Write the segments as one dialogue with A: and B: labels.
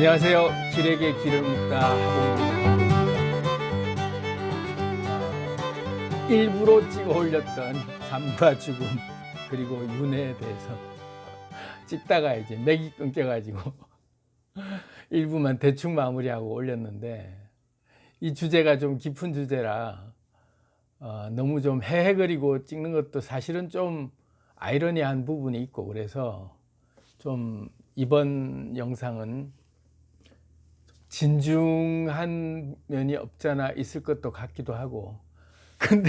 A: 안녕하세요. 길에게 길을 묻다 하봉입니다. 일부러 찍어 올렸던 삶과 죽음 그리고 윤회에 대해서 찍다가 이제 맥이 끊겨가지고 일부만 대충 마무리하고 올렸는데, 이 주제가 좀 깊은 주제라 너무 좀 헤헤거리고 찍는 것도 사실은 좀 아이러니한 부분이 있고, 그래서 좀 이번 영상은 진중한 면이 없잖아 있을 것도 같기도 하고, 근데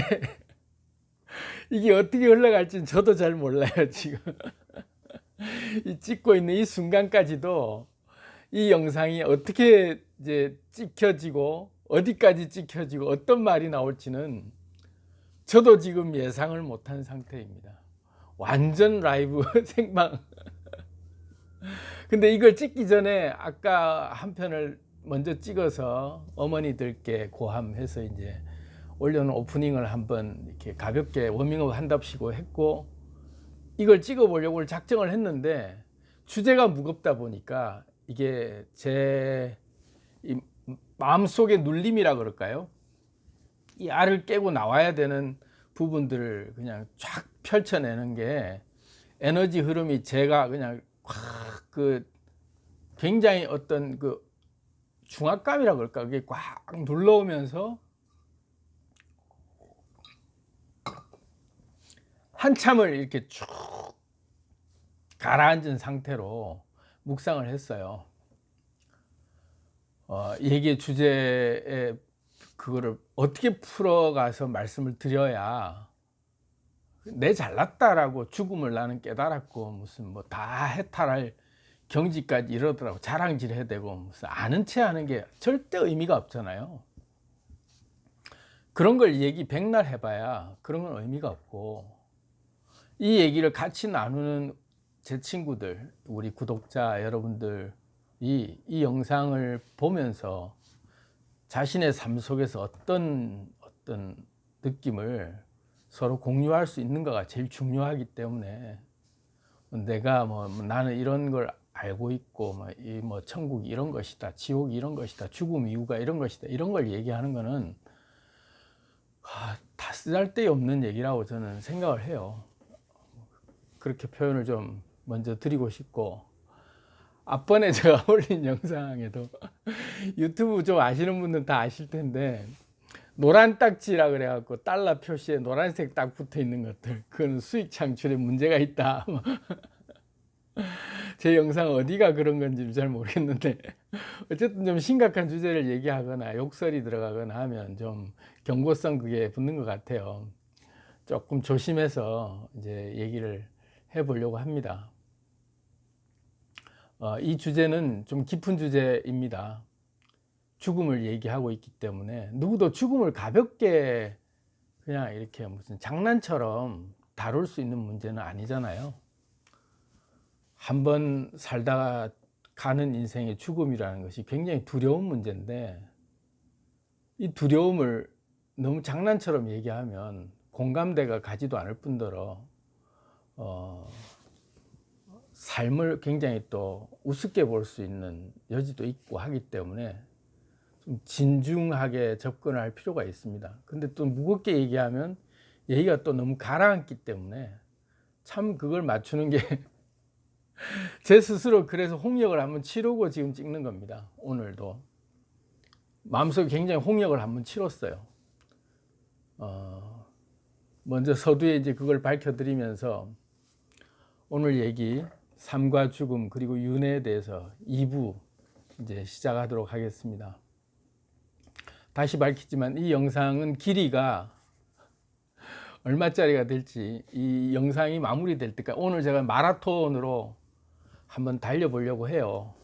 A: 이게 어떻게 흘러갈지는 저도 잘 몰라요. 지금 이 찍고 있는 이 순간까지도 이 영상이 어떻게 이제 찍혀지고 어디까지 찍혀지고 어떤 말이 나올지는 저도 지금 예상을 못한 상태입니다. 완전 라이브 생방. 근데 이걸 찍기 전에 아까 한 편을 먼저 찍어서 어머니들께 고함해서 이제 올려놓은 오프닝을 한번 이렇게 가볍게 워밍업 한답시고 했고, 이걸 찍어 보려고 작정을 했는데 주제가 무겁다 보니까 이게 제 마음속의 눌림이라 그럴까요? 이 알을 깨고 나와야 되는 부분들을 그냥 쫙 펼쳐내는 게 에너지 흐름이 제가 그냥 확 굉장히 어떤 중압감이라 그럴까, 그게 꽉 눌러오면서 한참을 이렇게 쭉 가라앉은 상태로 묵상을 했어요. 얘기의 주제에 그거를 어떻게 풀어가서 말씀을 드려야 내 잘났다라고 죽음을 나는 깨달았고, 무슨 뭐 다 해탈할 경지까지 이러더라고. 자랑질 해야 되고, 무슨 아는 체 하는 게 절대 의미가 없잖아요. 그런 걸 얘기 백날 해봐야 그런 건 의미가 없고, 이 얘기를 같이 나누는 제 친구들, 우리 구독자 여러분들이 이 영상을 보면서 자신의 삶 속에서 어떤 느낌을 서로 공유할 수 있는가가 제일 중요하기 때문에, 내가 나는 이런 걸 알고 있고 천국이 이런 것이다, 지옥이 이런 것이다, 죽음 이유가 이런 것이다, 이런 걸 얘기하는 거는 다 쓰잘데없는 얘기라고 저는 생각을 해요. 그렇게 표현을 좀 먼저 드리고 싶고, 앞번에 제가 올린 영상에도 유튜브 좀 아시는 분들은 다 아실 텐데, 노란 딱지라 그래갖고 달러 표시에 노란색 딱 붙어 있는 것들, 그건 수익 창출에 문제가 있다. 제 영상 어디가 그런 건지 잘 모르겠는데, 어쨌든 좀 심각한 주제를 얘기하거나 욕설이 들어가거나 하면 좀 경고성 그게 붙는 것 같아요. 조금 조심해서 이제 얘기를 해보려고 합니다. 이 주제는 좀 깊은 주제입니다. 죽음을 얘기하고 있기 때문에 누구도 죽음을 가볍게 그냥 이렇게 무슨 장난처럼 다룰 수 있는 문제는 아니잖아요. 한번 살다가 가는 인생의 죽음이라는 것이 굉장히 두려운 문제인데, 이 두려움을 너무 장난처럼 얘기하면 공감대가 가지도 않을 뿐더러 삶을 굉장히 또 우습게 볼 수 있는 여지도 있고 하기 때문에 좀 진중하게 접근할 필요가 있습니다. 근데 또 무겁게 얘기하면 얘기가 또 너무 가라앉기 때문에 참 그걸 맞추는 게 제 스스로 그래서 홍역을 한번 치르고 지금 찍는 겁니다. 오늘도 마음속에 굉장히 홍역을 한번 치렀어요. 먼저 서두에 이제 그걸 밝혀드리면서 오늘 얘기 삶과 죽음 그리고 윤회에 대해서 2부 이제 시작하도록 하겠습니다. 다시 밝히지만 이 영상은 길이가 얼마짜리가 될지, 이 영상이 마무리될 때까지 오늘 제가 마라톤으로 한번 달려보려고 해요.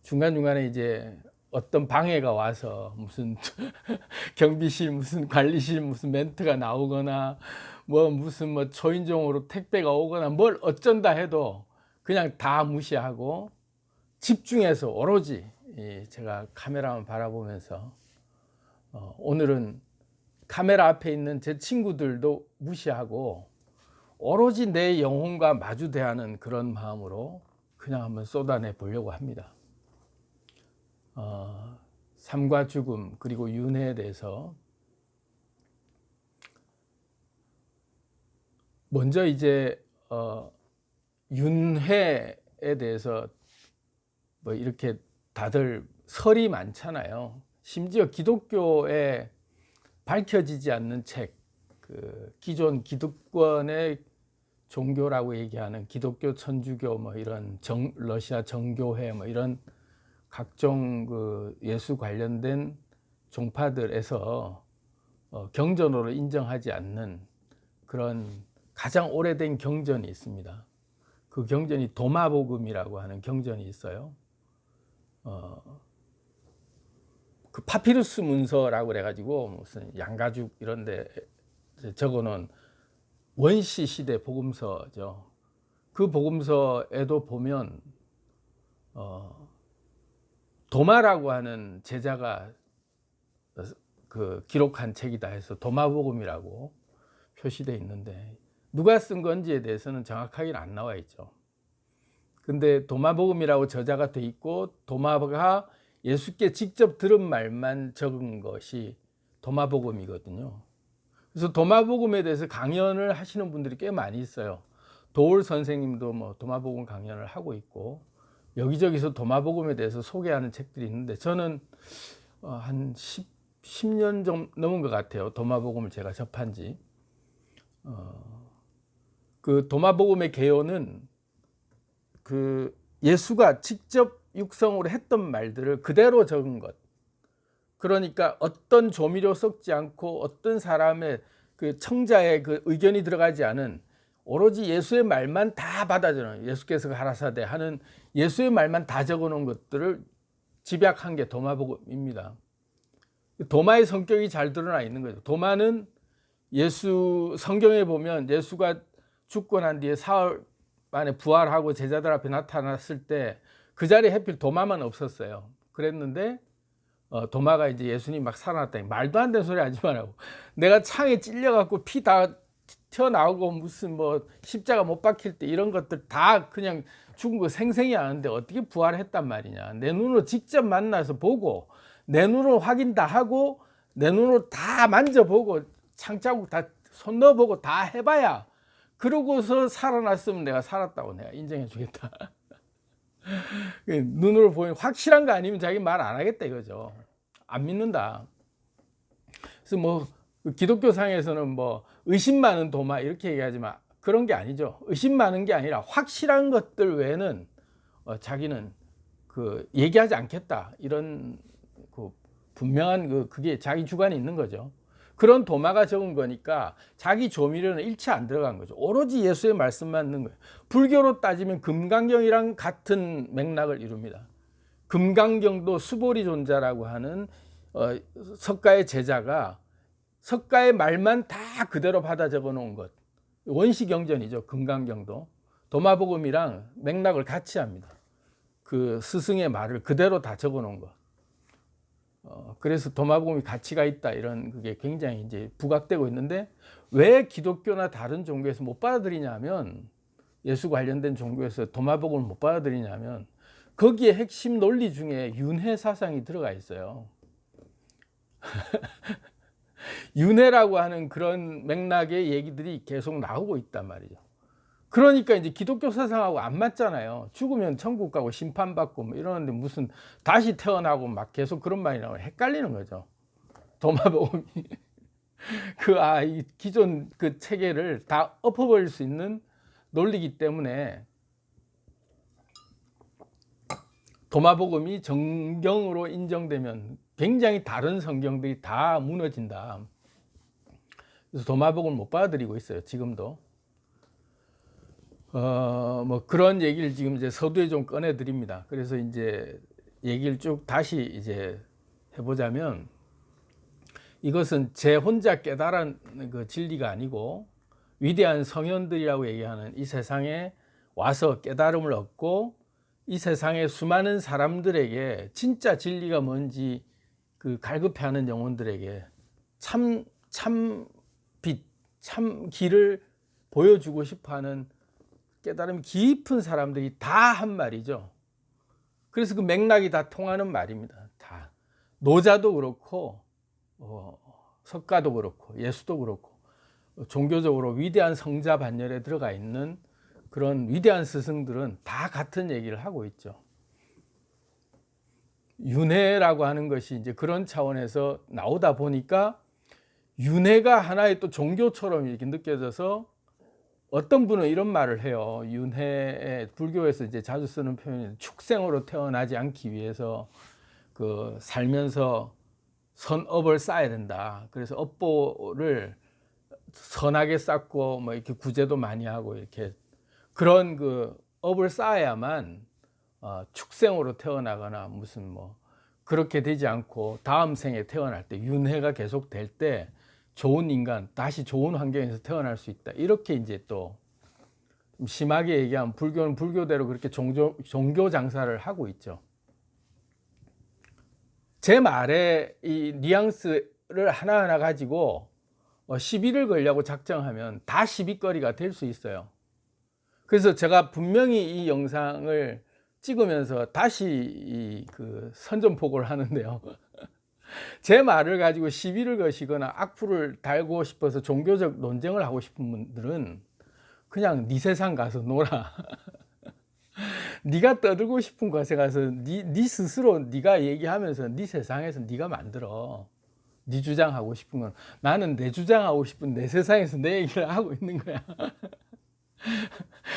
A: 중간중간에 이제 어떤 방해가 와서 무슨 경비실 무슨 관리실 무슨 멘트가 나오거나 무슨 초인종으로 택배가 오거나 뭘 어쩐다 해도 그냥 다 무시하고 집중해서 오로지 제가 카메라만 바라보면서, 오늘은 카메라 앞에 있는 제 친구들도 무시하고 오로지 내 영혼과 마주 대하는 그런 마음으로 그냥 한번 쏟아내 보려고 합니다. 삶과 죽음 그리고 윤회에 대해서 먼저 이제 윤회에 대해서 뭐 이렇게 다들 설이 많잖아요. 심지어 기독교에 밝혀지지 않는 책, 그 기존 기득권의 종교라고 얘기하는 기독교, 천주교 뭐 이런 러시아 정교회 뭐 이런 각종 그 예수 관련된 종파들에서 경전으로 인정하지 않는 그런 가장 오래된 경전이 있습니다. 그 경전이 도마복음이라고 하는 경전이 있어요. 그 파피루스 문서라고 그래가지고 무슨 양가죽 이런데 적어놓은 원시 시대 복음서죠. 그 복음서에도 보면 도마라고 하는 제자가 그 기록한 책이다 해서 도마복음이라고 표시되어 있는데 누가 쓴 건지에 대해서는 정확하게는 안 나와 있죠. 근데 도마복음이라고 저자가 돼 있고 도마가 예수께 직접 들은 말만 적은 것이 도마복음이거든요. 그래서 도마복음에 대해서 강연을 하시는 분들이 꽤 많이 있어요. 도올 선생님도 뭐 도마복음 강연을 하고 있고 여기저기서 도마복음에 대해서 소개하는 책들이 있는데 저는 한 10년 좀 넘은 것 같아요. 도마복음을 제가 접한 지. 그 도마복음의 개요는 그 예수가 직접 육성으로 했던 말들을 그대로 적은 것. 그러니까 어떤 조미료 섞지 않고 어떤 사람의 그 청자의 그 의견이 들어가지 않은 오로지 예수의 말만 다 받아주는, 예수께서 가라사대 하는 예수의 말만 다 적어놓은 것들을 집약한 게 도마복음입니다. 도마의 성격이 잘 드러나 있는 거죠. 도마는 예수 성경에 보면 예수가 죽고 난 뒤에 사흘 만에 부활하고 제자들 앞에 나타났을 때 그 자리에 하필 도마만 없었어요. 그랬는데 도마가 이제 예수님 막 살아났다니 말도 안 되는 소리 하지 말라고. 내가 창에 찔려갖고 피 다 튀어나오고 무슨 뭐 십자가 못 박힐 때 이런 것들 다 그냥 죽은 거 생생히 아는데 어떻게 부활했단 말이냐. 내 눈으로 직접 만나서 보고 내 눈으로 확인 다 하고 내 눈으로 다 만져보고 창자국 다 손 넣어보고 다 해봐야 그러고서 살아났으면 내가 살았다고 내가 인정해 주겠다. 눈으로 보이는 확실한 거 아니면 자기 말 안 하겠다 이거죠. 안 믿는다. 그래서 뭐 기독교 상에서는 뭐 의심 많은 도마 이렇게 얘기하지만 그런 게 아니죠. 의심 많은 게 아니라 확실한 것들 외에는 자기는 그 얘기하지 않겠다 이런 그 분명한 그게 자기 주관이 있는 거죠. 그런 도마가 적은 거니까 자기 조미료는 일체 안 들어간 거죠. 오로지 예수의 말씀만 있는 거예요. 불교로 따지면 금강경이랑 같은 맥락을 이룹니다. 금강경도 수보리존자라고 하는 석가의 제자가 석가의 말만 다 그대로 받아 적어 놓은 것. 원시경전이죠. 금강경도. 도마복음이랑 맥락을 같이 합니다. 그 스승의 말을 그대로 다 적어 놓은 것. 그래서 도마복음이 가치가 있다 이런 그게 굉장히 이제 부각되고 있는데 왜 기독교나 다른 종교에서 못 받아들이냐면 예수 관련된 종교에서 도마복음을 못 받아들이냐면 거기에 핵심 논리 중에 윤회 사상이 들어가 있어요. 윤회라고 하는 그런 맥락의 얘기들이 계속 나오고 있단 말이죠. 그러니까 이제 기독교 사상하고 안 맞잖아요. 죽으면 천국 가고 심판받고 뭐 이러는데 무슨 다시 태어나고 막 계속 그런 말이 나오고 헷갈리는 거죠. 도마복음이 이 기존 그 체계를 다 엎어버릴 수 있는 논리이기 때문에 도마복음이 정경으로 인정되면 굉장히 다른 성경들이 다 무너진다. 그래서 도마복음을 못 받아들이고 있어요. 지금도. 뭐 그런 얘기를 지금 이제 서두에 좀 꺼내 드립니다. 그래서 이제 얘기를 쭉 다시 이제 해보자면 이것은 제 혼자 깨달은 그 진리가 아니고 위대한 성현들이라고 얘기하는 이 세상에 와서 깨달음을 얻고 이 세상의 수많은 사람들에게 진짜 진리가 뭔지 그 갈급해하는 영혼들에게 참 빛, 참 길을 보여주고 싶어하는 깨달음이 깊은 사람들이 다 한 말이죠. 그래서 그 맥락이 다 통하는 말입니다. 노자도 그렇고 석가도 그렇고 예수도 그렇고 종교적으로 위대한 성자 반열에 들어가 있는 그런 위대한 스승들은 다 같은 얘기를 하고 있죠. 윤회라고 하는 것이 이제 그런 차원에서 나오다 보니까 윤회가 하나의 또 종교처럼 이렇게 느껴져서 어떤 분은 이런 말을 해요. 윤회에 불교에서 이제 자주 쓰는 표현이 축생으로 태어나지 않기 위해서 그 살면서 선업을 쌓아야 된다. 그래서 업보를 선하게 쌓고 뭐 이렇게 구제도 많이 하고 이렇게 그런 그 업을 쌓아야만 축생으로 태어나거나 무슨 뭐 그렇게 되지 않고 다음 생에 태어날 때 윤회가 계속 될 때 좋은 인간, 다시 좋은 환경에서 태어날 수 있다. 이렇게 이제 또 좀 심하게 얘기하면 불교는 불교대로 그렇게 종교 장사를 하고 있죠. 제 말에 이 뉘앙스를 하나하나 가지고 시비를 걸려고 작정하면 다 시비거리가 될 수 있어요. 그래서 제가 분명히 이 영상을 찍으면서 다시 그 선전포고를 하는데요. 제 말을 가지고 시비를 거시거나 악플을 달고 싶어서 종교적 논쟁을 하고 싶은 분들은 그냥 네 세상 가서 놀아. 네가 떠들고 싶은 곳에 가서 네 스스로 네가 얘기하면서 네 세상에서 네가 만들어. 네 주장하고 싶은 건 나는 내 주장하고 싶은 내 세상에서 내 얘기를 하고 있는 거야.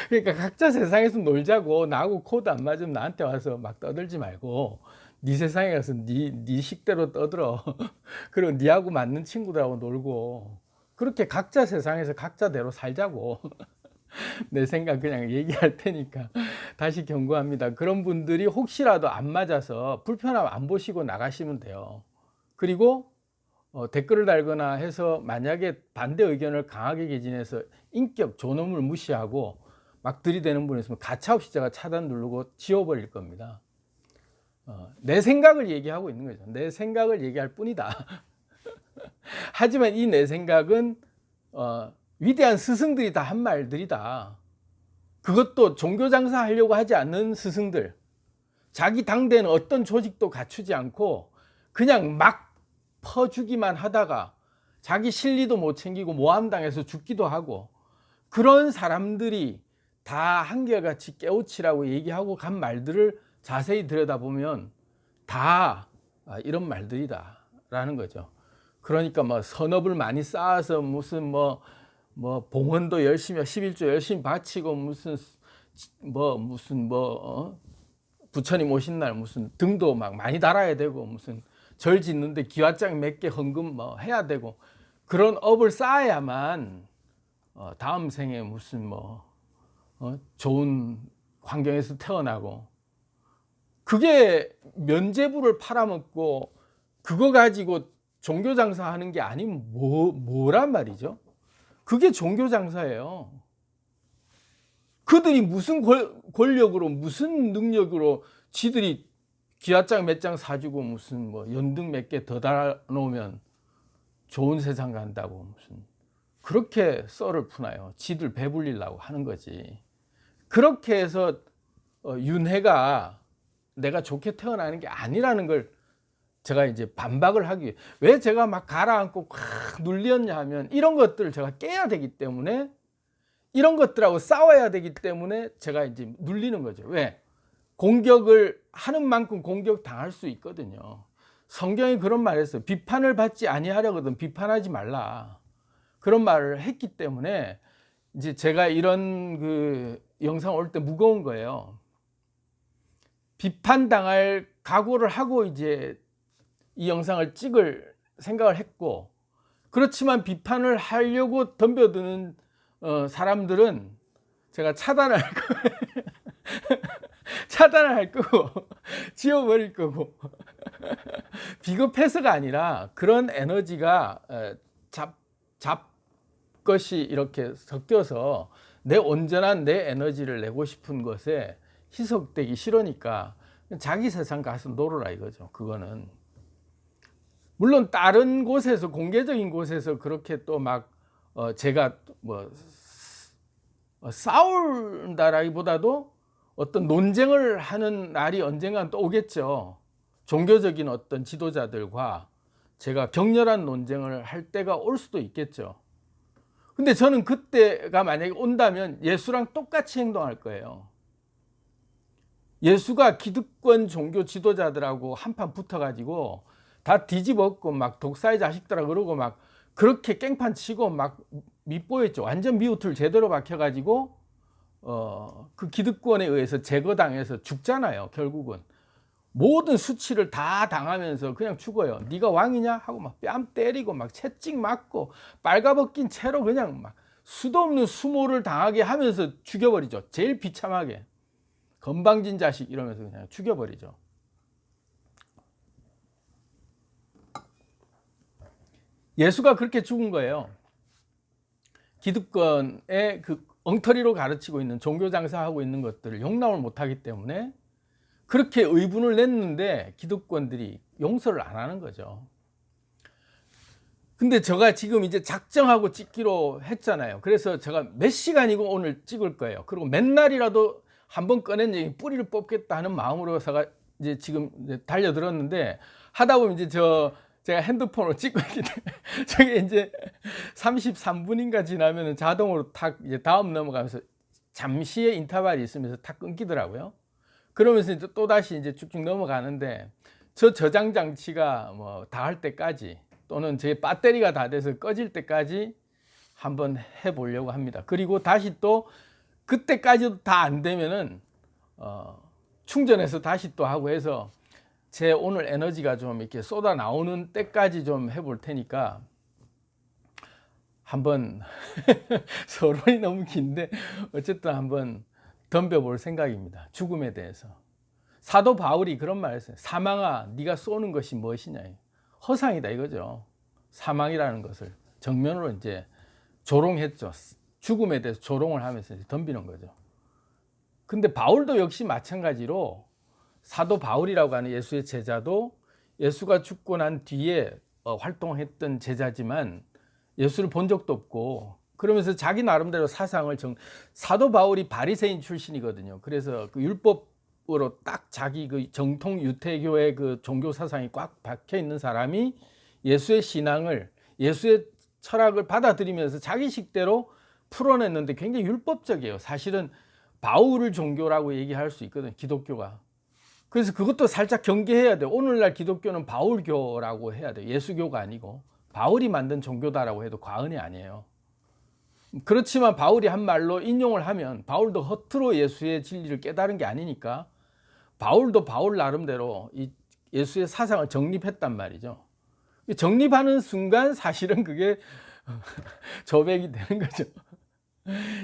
A: 그러니까 각자 세상에서 놀자고 나하고 코드 안 맞으면 나한테 와서 막 떠들지 말고 네 세상에 가서 네 식대로 떠들어. 그리고 네하고 맞는 친구들하고 놀고 그렇게 각자 세상에서 각자대로 살자고. 내 생각 그냥 얘기할 테니까 다시 경고합니다. 그런 분들이 혹시라도 안 맞아서 불편하면 안 보시고 나가시면 돼요. 그리고 댓글을 달거나 해서 만약에 반대 의견을 강하게 개진해서 인격 존엄을 무시하고 막 들이대는 분이 있으면 가차없이 제가 차단 누르고 지워버릴 겁니다. 내 생각을 얘기하고 있는 거죠. 내 생각을 얘기할 뿐이다. 하지만 이 내 생각은 위대한 스승들이 다 한 말들이다. 그것도 종교 장사 하려고 하지 않는 스승들, 자기 당대는 어떤 조직도 갖추지 않고 그냥 막 퍼주기만 하다가 자기 실리도 못 챙기고 모함당해서 죽기도 하고 그런 사람들이 다 한결같이 깨우치라고 얘기하고 간 말들을 자세히 들여다보면 다 이런 말들이다 라는 거죠. 그러니까 뭐 선업을 많이 쌓아서 무슨 뭐 봉헌도 열심히 11조 열심히 바치고 무슨 부처님 오신 날 무슨 등도 막 많이 달아야 되고 무슨 절 짓는데 기와장 몇 개 헌금 뭐 해야 되고 그런 업을 쌓아야만 다음 생에 무슨 좋은 환경에서 태어나고 그게 면제부를 팔아먹고 그거 가지고 종교 장사하는 게 아니면 뭐란 말이죠? 그게 종교 장사예요. 그들이 무슨 권력으로 무슨 능력으로 지들이 기와장 몇 장 사주고 무슨 연등 몇 개 더 달아놓으면 좋은 세상 간다고 무슨 그렇게 썰을 푸나요? 지들 배불리려고 하는 거지. 그렇게 해서 윤회가 내가 좋게 태어나는 게 아니라는 걸 제가 이제 반박을 하기 위해 왜 제가 막 가라앉고 콱 눌렸냐 하면 이런 것들을 제가 깨야 되기 때문에 이런 것들하고 싸워야 되기 때문에 제가 이제 눌리는 거죠. 왜? 공격을 하는 만큼 공격 당할 수 있거든요. 성경이 그런 말을 했어요. 비판을 받지 아니하려거든 비판하지 말라. 그런 말을 했기 때문에 이제 제가 이런 그 영상 올 때 무거운 거예요. 비판당할 각오를 하고 이제 이 영상을 찍을 생각을 했고 그렇지만 비판을 하려고 덤벼드는 사람들은 제가 차단을 할 거예요. 차단을 할 거고 지워버릴 거고 비겁해서가 아니라 그런 에너지가 잡것이 이렇게 섞여서 내 온전한 내 에너지를 내고 싶은 것에 희석되기 싫으니까 자기 세상 가서 놀아라 이거죠. 그거는 물론 다른 곳에서 공개적인 곳에서 그렇게 또 막 제가 싸운다라기보다도 어떤 논쟁을 하는 날이 언젠간 또 오겠죠. 종교적인 어떤 지도자들과 제가 격렬한 논쟁을 할 때가 올 수도 있겠죠. 근데 저는 그때가 만약에 온다면 예수랑 똑같이 행동할 거예요. 예수가 기득권 종교 지도자들하고 한판 붙어가지고 다 뒤집었고 막 독사의 자식들아 그러고 막 그렇게 깽판 치고 막 밉보였죠. 완전 미우틀 제대로 박혀가지고 그 기득권에 의해서 제거당해서 죽잖아요. 결국은 모든 수치를 다 당하면서 그냥 죽어요. 네가 왕이냐 하고 막 뺨 때리고 막 채찍 맞고 빨가벗긴 채로 그냥 막 수도 없는 수모를 당하게 하면서 죽여버리죠. 제일 비참하게 건방진 자식 이러면서 그냥 죽여버리죠. 예수가 그렇게 죽은 거예요. 기득권의 그 엉터리로 가르치고 있는 종교 장사하고 있는 것들을 용납을 못하기 때문에 그렇게 의분을 냈는데 기득권들이 용서를 안 하는 거죠. 근데 제가 지금 이제 작정하고 찍기로 했잖아요. 그래서 제가 몇 시간이고 오늘 찍을 거예요. 그리고 맨날이라도 한번 꺼낸 얘기 뿌리를 뽑겠다 하는 마음으로 제가 이제 지금 이제 달려들었는데 하다 보면 이제 제가 핸드폰으로 찍고 있기 때문에 저게 이제 33분인가 지나면 자동으로 탁 이제 다음 넘어가면서 잠시의 인터벌이 있으면서 탁 끊기더라고요. 그러면서 이제 또 다시 이제 쭉쭉 넘어가는데 저 저장 장치가 뭐 다 할 때까지 또는 제 배터리가 다 돼서 꺼질 때까지 한번 해보려고 합니다. 그리고 다시 또 그때까지도 다 안 되면은 충전해서 다시 또 하고 해서 제 오늘 에너지가 좀 이렇게 쏟아 나오는 때까지 좀 해볼 테니까 한번 서론이 너무 긴데 어쨌든 한번 덤벼볼 생각입니다. 죽음에 대해서. 사도 바울이 그런 말을 했어요. 사망아, 네가 쏘는 것이 무엇이냐. 허상이다 이거죠. 사망이라는 것을 정면으로 이제 조롱했죠. 죽음에 대해서 조롱을 하면서 이제 덤비는 거죠. 근데 바울도 역시 마찬가지로 사도 바울이라고 하는 예수의 제자도 예수가 죽고 난 뒤에 활동했던 제자지만 예수를 본 적도 없고 그러면서 자기 나름대로 사상을 사도 바울이 바리새인 출신이거든요. 그래서 그 율법으로 딱 자기 그 정통 유태교의 그 종교 사상이 꽉 박혀 있는 사람이 예수의 신앙을 예수의 철학을 받아들이면서 자기 식대로 풀어냈는데 굉장히 율법적이에요. 사실은 바울 종교라고 얘기할 수 있거든, 기독교가. 그래서 그것도 살짝 경계해야 돼요. 오늘날 기독교는 바울교라고 해야 돼요. 예수교가 아니고 바울이 만든 종교다라고 해도 과언이 아니에요. 그렇지만 바울이 한 말로 인용을 하면 바울도 허투루 예수의 진리를 깨달은 게 아니니까 바울도 바울 나름대로 이 예수의 사상을 정립했단 말이죠. 정립하는 순간 사실은 그게 저백이 되는 거죠.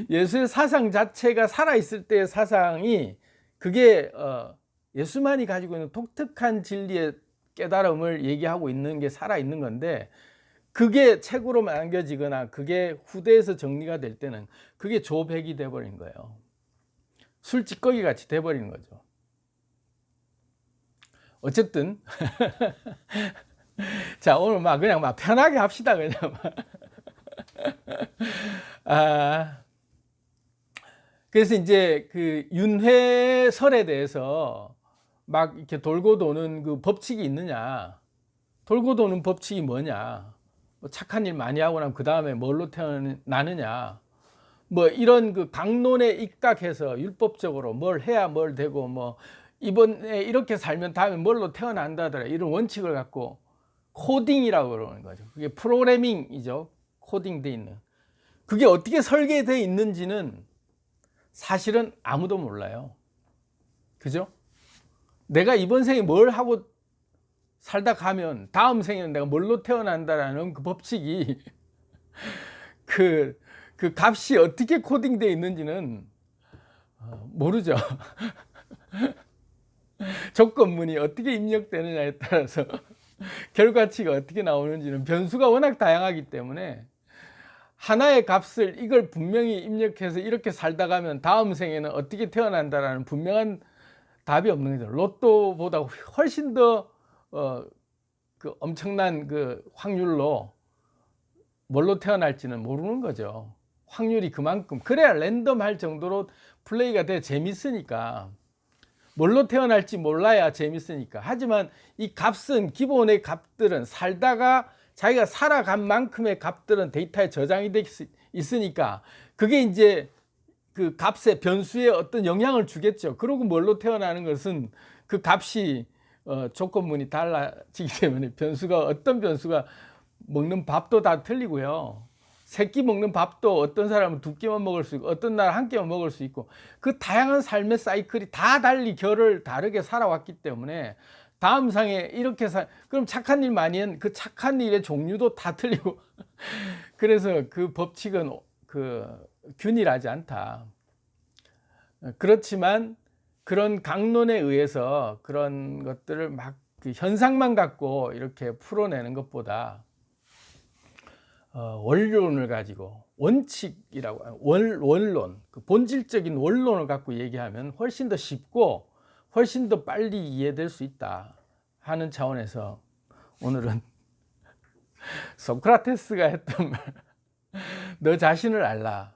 A: 예수의 사상 자체가 살아있을 때의 사상이 그게 예수만이 가지고 있는 독특한 진리의 깨달음을 얘기하고 있는 게 살아있는 건데 그게 책으로 남겨지거나 그게 후대에서 정리가 될 때는 그게 조백이 돼버린 거예요. 술찌꺼기 같이 돼버리는 거죠. 어쨌든 자 오늘 막 그냥 막 편하게 합시다 그냥 그래서 이제 그 윤회설에 대해서 막 이렇게 돌고 도는 그 법칙이 있느냐, 돌고 도는 법칙이 뭐냐, 뭐 착한 일 많이 하고 나면 그 다음에 뭘로 태어나느냐, 뭐 이런 그 강론에 입각해서 율법적으로 뭘 해야 뭘 되고 뭐 이번에 이렇게 살면 다음에 뭘로 태어난다더라 이런 원칙을 갖고 코딩이라고 그러는 거죠. 그게 프로그래밍이죠. 코딩돼 있는. 그게 어떻게 설계되어 있는지는 사실은 아무도 몰라요. 그죠? 내가 이번 생에 뭘 하고 살다 가면 다음 생에는 내가 뭘로 태어난다라는 그 법칙이 그 값이 어떻게 코딩되어 있는지는 모르죠. 조건문이 어떻게 입력되느냐에 따라서 결과치가 어떻게 나오는지는 변수가 워낙 다양하기 때문에 하나의 값을 이걸 분명히 입력해서 이렇게 살다 가면 다음 생에는 어떻게 태어난다라는 분명한 답이 없는 거죠. 로또보다 훨씬 더 그 엄청난 그 확률로 뭘로 태어날지는 모르는 거죠. 확률이 그만큼 그래야 랜덤할 정도로 플레이가 돼 재밌으니까. 뭘로 태어날지 몰라야 재밌으니까. 하지만 이 값은, 기본의 값들은, 살다가 자기가 살아간 만큼의 값들은 데이터에 저장이 돼 있으니까 그게 이제 그 값의 변수에 어떤 영향을 주겠죠. 그리고 뭘로 태어나는 것은 그 값이 조건문이 달라지기 때문에 어떤 변수가 먹는 밥도 다 틀리고요. 세 끼 먹는 밥도 어떤 사람은 두 끼만 먹을 수 있고 어떤 날 한 끼만 먹을 수 있고, 그 다양한 삶의 사이클이 다 달리 결을 다르게 살아왔기 때문에 다음 상에 이렇게 그럼 착한 일 많이 한 그 착한 일의 종류도 다 틀리고 그래서 그 법칙은 균일하지 않다. 그렇지만 그런 강론에 의해서 그런 것들을 막 그 현상만 갖고 이렇게 풀어내는 것보다 원론을 가지고, 원칙이라고, 원론, 그 본질적인 원론을 갖고 얘기하면 훨씬 더 쉽고 훨씬 더 빨리 이해될 수 있다 하는 차원에서 오늘은 소크라테스가 했던 말, 너 자신을 알라,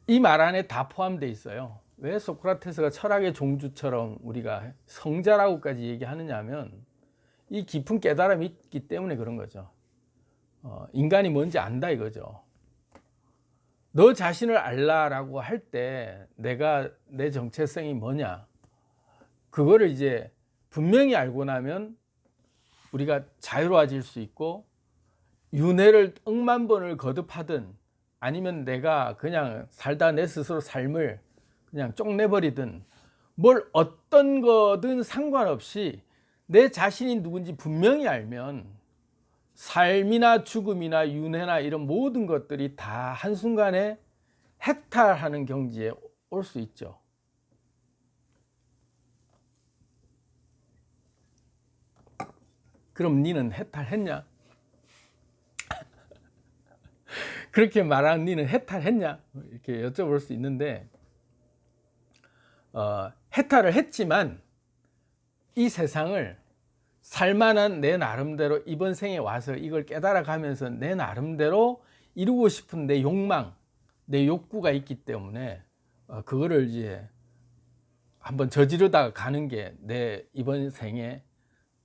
A: 이 말 안에 다 포함되어 있어요. 왜 소크라테스가 철학의 종주처럼 우리가 성자라고까지 얘기하느냐 하면 이 깊은 깨달음이 있기 때문에 그런 거죠. 인간이 뭔지 안다 이거죠. 너 자신을 알라라고 할 때 내가 내 정체성이 뭐냐, 그거를 이제 분명히 알고 나면 우리가 자유로워질 수 있고, 윤회를 억만 번을 거듭하든 아니면 내가 그냥 살다 내 스스로 삶을 그냥 쪽내버리든 뭘 어떤 거든 상관없이 내 자신이 누군지 분명히 알면 삶이나 죽음이나 윤회나 이런 모든 것들이 다 한순간에 해탈하는 경지에 올 수 있죠. 그럼 니는 해탈했냐? 그렇게 말하는 니는 해탈했냐? 이렇게 여쭤볼 수 있는데, 해탈을 했지만 이 세상을 살만한 내 나름대로 이번 생에 와서 이걸 깨달아 가면서 내 나름대로 이루고 싶은 내 욕망, 내 욕구가 있기 때문에 그거를 이제 한번 저지르다가 가는 게 내 이번 생에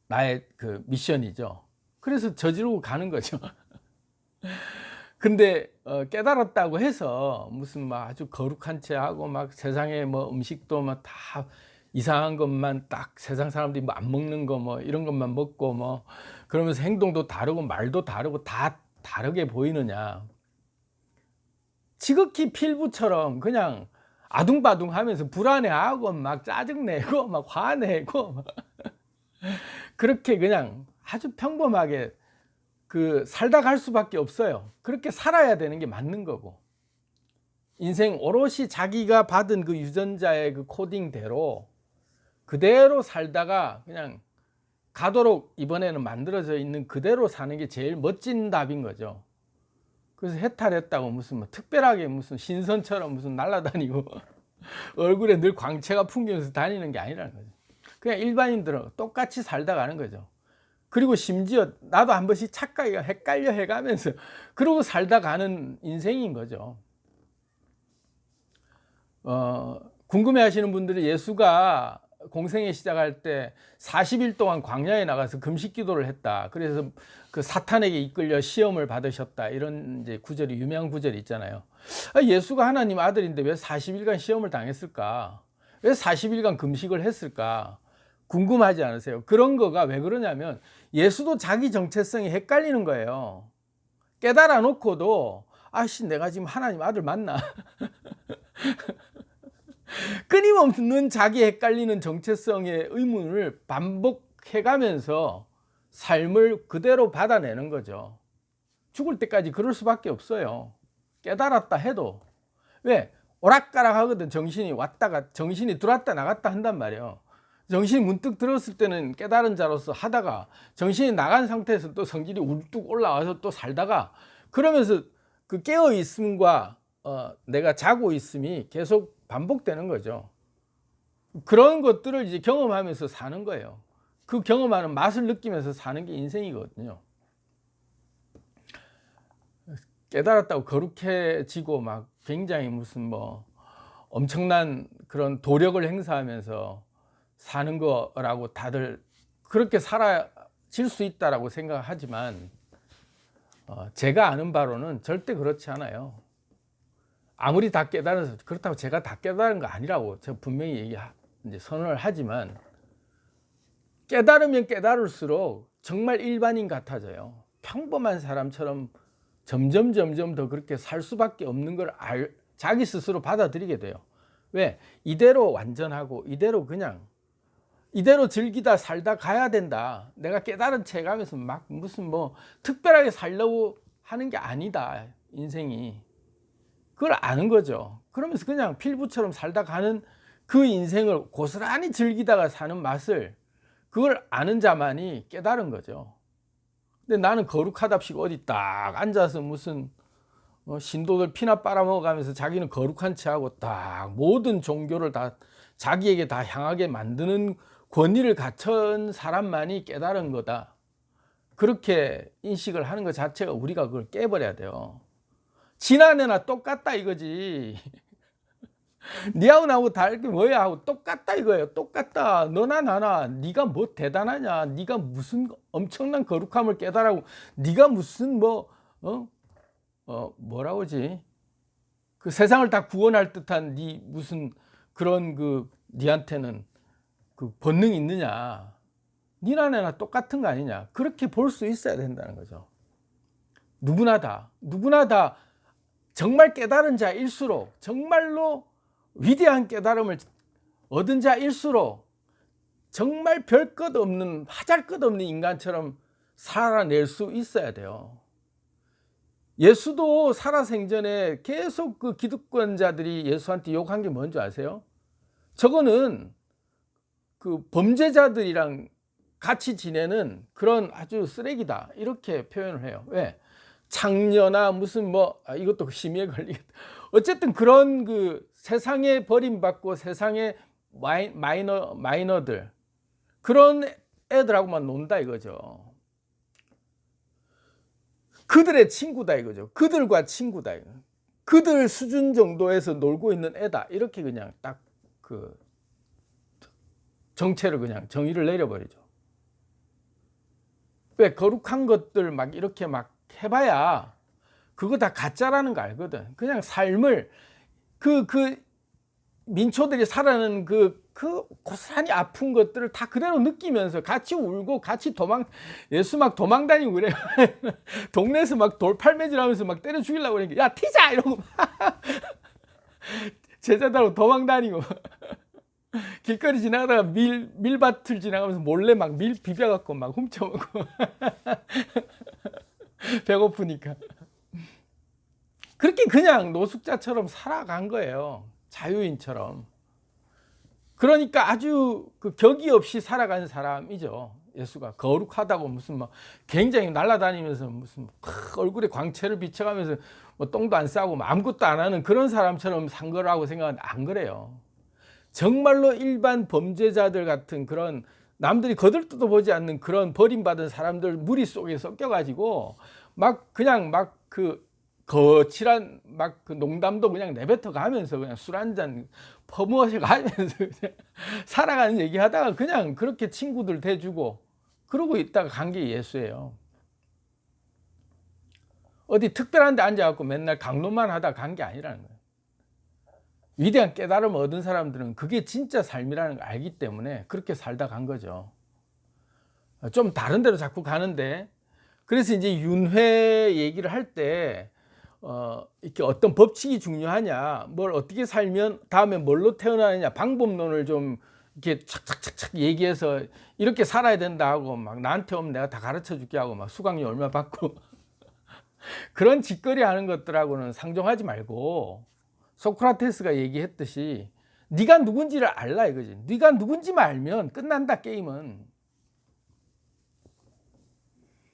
A: 나의 그 미션이죠. 그래서 저지르고 가는 거죠. 근데 깨달았다고 해서 무슨 막 아주 거룩한 채 하고 막 세상에 뭐 음식도 막 다 이상한 것만 딱 세상 사람들이 뭐 안 먹는 거 뭐 이런 것만 먹고 뭐 그러면서 행동도 다르고 말도 다르고 다 다르게 보이느냐. 지극히 필부처럼 그냥 아둥바둥 하면서 불안해하고 막 짜증내고 막 화내고 막 그렇게 그냥 아주 평범하게 그 살다 갈 수밖에 없어요. 그렇게 살아야 되는 게 맞는 거고, 인생 오롯이 자기가 받은 그 유전자의 그 코딩대로 그대로 살다가 그냥 가도록 이번에는 만들어져 있는 그대로 사는 게 제일 멋진 답인 거죠. 그래서 해탈했다고 무슨 뭐 특별하게 무슨 신선처럼 무슨 날아다니고 얼굴에 늘 광채가 풍기면서 다니는 게 아니라는 거죠. 그냥 일반인들은 똑같이 살다 가는 거죠. 그리고 심지어 나도 한 번씩 착각이 헷갈려 해가면서 그러고 살다 가는 인생인 거죠. 궁금해 하시는 분들이 예수가 공생애 시작할 때 40일 동안 광야에 나가서 금식 기도를 했다. 그래서 그 사탄에게 이끌려 시험을 받으셨다. 이런 이제 구절이, 유명한 구절이 있잖아요. 예수가 하나님 아들인데 왜 40일간 시험을 당했을까? 왜 40일간 금식을 했을까? 궁금하지 않으세요? 그런 거가 왜 그러냐면 예수도 자기 정체성이 헷갈리는 거예요. 깨달아 놓고도 아씨 내가 지금 하나님 아들 맞나? 끊임없는 자기 헷갈리는 정체성의 의문을 반복해가면서 삶을 그대로 받아내는 거죠. 죽을 때까지 그럴 수밖에 없어요. 깨달았다 해도. 왜? 오락가락 하거든. 정신이 왔다가 정신이 들어왔다 나갔다 한단 말이에요. 정신이 문득 들었을 때는 깨달은 자로서 하다가 정신이 나간 상태에서 또 성질이 울뚝 올라와서 또 살다가, 그러면서 그 깨어 있음과 내가 자고 있음이 계속 반복되는 거죠. 그런 것들을 이제 경험하면서 사는 거예요. 그 경험하는 맛을 느끼면서 사는 게 인생이거든요. 깨달았다고 거룩해지고 막 굉장히 무슨 뭐 엄청난 그런 도력을 행사하면서 사는 거라고 다들 그렇게 살아질 수 있다라고 생각하지만 제가 아는 바로는 절대 그렇지 않아요. 아무리 다 깨달아서 그렇다고 제가 다 깨달은 거 아니라고 제가 분명히 이제 선언을 하지만 깨달으면 깨달을수록 정말 일반인 같아져요. 평범한 사람처럼 점점 더 그렇게 살 수밖에 없는 걸 자기 스스로 받아들이게 돼요. 왜? 이대로 완전하고 이대로 그냥 이대로 즐기다 살다 가야 된다. 내가 깨달은 체감에서 막 무슨 뭐 특별하게 살려고 하는 게 아니다. 인생이. 그걸 아는 거죠. 그러면서 그냥 필부처럼 살다 가는 그 인생을 고스란히 즐기다가 사는 맛을 그걸 아는 자만이 깨달은 거죠. 근데 나는 거룩하답시고 어디 딱 앉아서 무슨 신도들 피나 빨아먹어가면서 자기는 거룩한 체하고 딱 모든 종교를 다 자기에게 다 향하게 만드는 권위를 갖춘 사람만이 깨달은 거다. 그렇게 인식을 하는 것 자체가 우리가 그걸 깨버려야 돼요. 지난해나 똑같다 이거지. 니하고 나하고 다를 게 뭐야 하고 똑같다 이거예요. 똑같다. 너나 나나 네가 뭐 대단하냐. 네가 무슨 엄청난 거룩함을 깨달아고 네가 무슨 뭐라고 하지? 그 세상을 다 구원할 듯한 네 무슨 그런 니한테는 그 본능이 있느냐. 니나 나나 똑같은 거 아니냐. 그렇게 볼 수 있어야 된다는 거죠. 누구나 다 정말 깨달은 자일수록 정말로 위대한 깨달음을 얻은 자일수록 정말 별 것 없는 하잘 것 없는 인간처럼 살아낼 수 있어야 돼요. 예수도 살아생전에 계속 그 기득권자들이 예수한테 욕한 게 뭔지 아세요? 저거는 그 범죄자들이랑 같이 지내는 그런 아주 쓰레기다 이렇게 표현을 해요. 왜? 창녀나 무슨 이것도 심의에 걸리겠다. 어쨌든 그런 그 세상에 버림받고 세상에 마이너들 그런 애들하고만 논다 이거죠. 그들의 친구다 이거죠. 그들과 친구다 이거. 그들 수준 정도에서 놀고 있는 애다 이렇게 그냥 딱 그 정체를 그냥 정의를 내려버리죠. 왜? 거룩한 것들 막 이렇게 막 해봐야 그거 다 가짜라는 거 알거든. 그냥 삶을 그 민초들이 살아가는 그 고스란히 아픈 것들을 다 그대로 느끼면서 같이 울고 같이 예수 막 도망 다니고 그래요. 동네에서 막 돌팔매질하면서 막 때려 죽이려고 그러니까 야 튀자 이러고 제자들하고 도망 다니고 길거리 지나가다가 밀밭을 지나가면서 몰래 막 밀 비벼갖고 막 훔쳐먹고 배고프니까 그렇게 그냥 노숙자처럼 살아간 거예요. 자유인처럼. 그러니까 아주 그 격이 없이 살아가는 사람이죠. 예수가 거룩하다고 무슨 굉장히 날아다니면서 무슨 얼굴에 광채를 비춰가면서 똥도 안 싸고 아무것도 안 하는 그런 사람처럼 산 거라고 생각하는데 안 그래요. 정말로 일반 범죄자들 같은 그런 남들이 거들떠도 보지 않는 그런 버림받은 사람들 무리 속에 섞여가지고 그냥 거칠한 그 농담도 그냥 내뱉어 가면서 그냥 술 한잔 퍼무어서 가면서 그냥 살아가는 얘기 하다가 그냥 그렇게 친구들 대주고 그러고 있다가 간 게 예수예요. 어디 특별한 데 앉아갖고 맨날 강론만 하다 간 게 아니라는 거예요. 위대한 깨달음을 얻은 사람들은 그게 진짜 삶이라는 걸 알기 때문에 그렇게 살다 간 거죠. 좀 다른 데로 자꾸 가는데 그래서 이제 윤회 얘기를 할 때 이렇게 어떤 법칙이 중요하냐, 뭘 어떻게 살면 다음에 뭘로 태어나느냐 방법론을 좀 이렇게 착착착착 얘기해서 이렇게 살아야 된다 하고 막 나한테 오면 내가 다 가르쳐 줄게 하고 막 수강료 얼마 받고 그런 짓거리 하는 것들하고는 상종하지 말고 소크라테스가 얘기했듯이 네가 누군지를 알라 이거지. 네가 누군지만 알면 끝난다 게임은.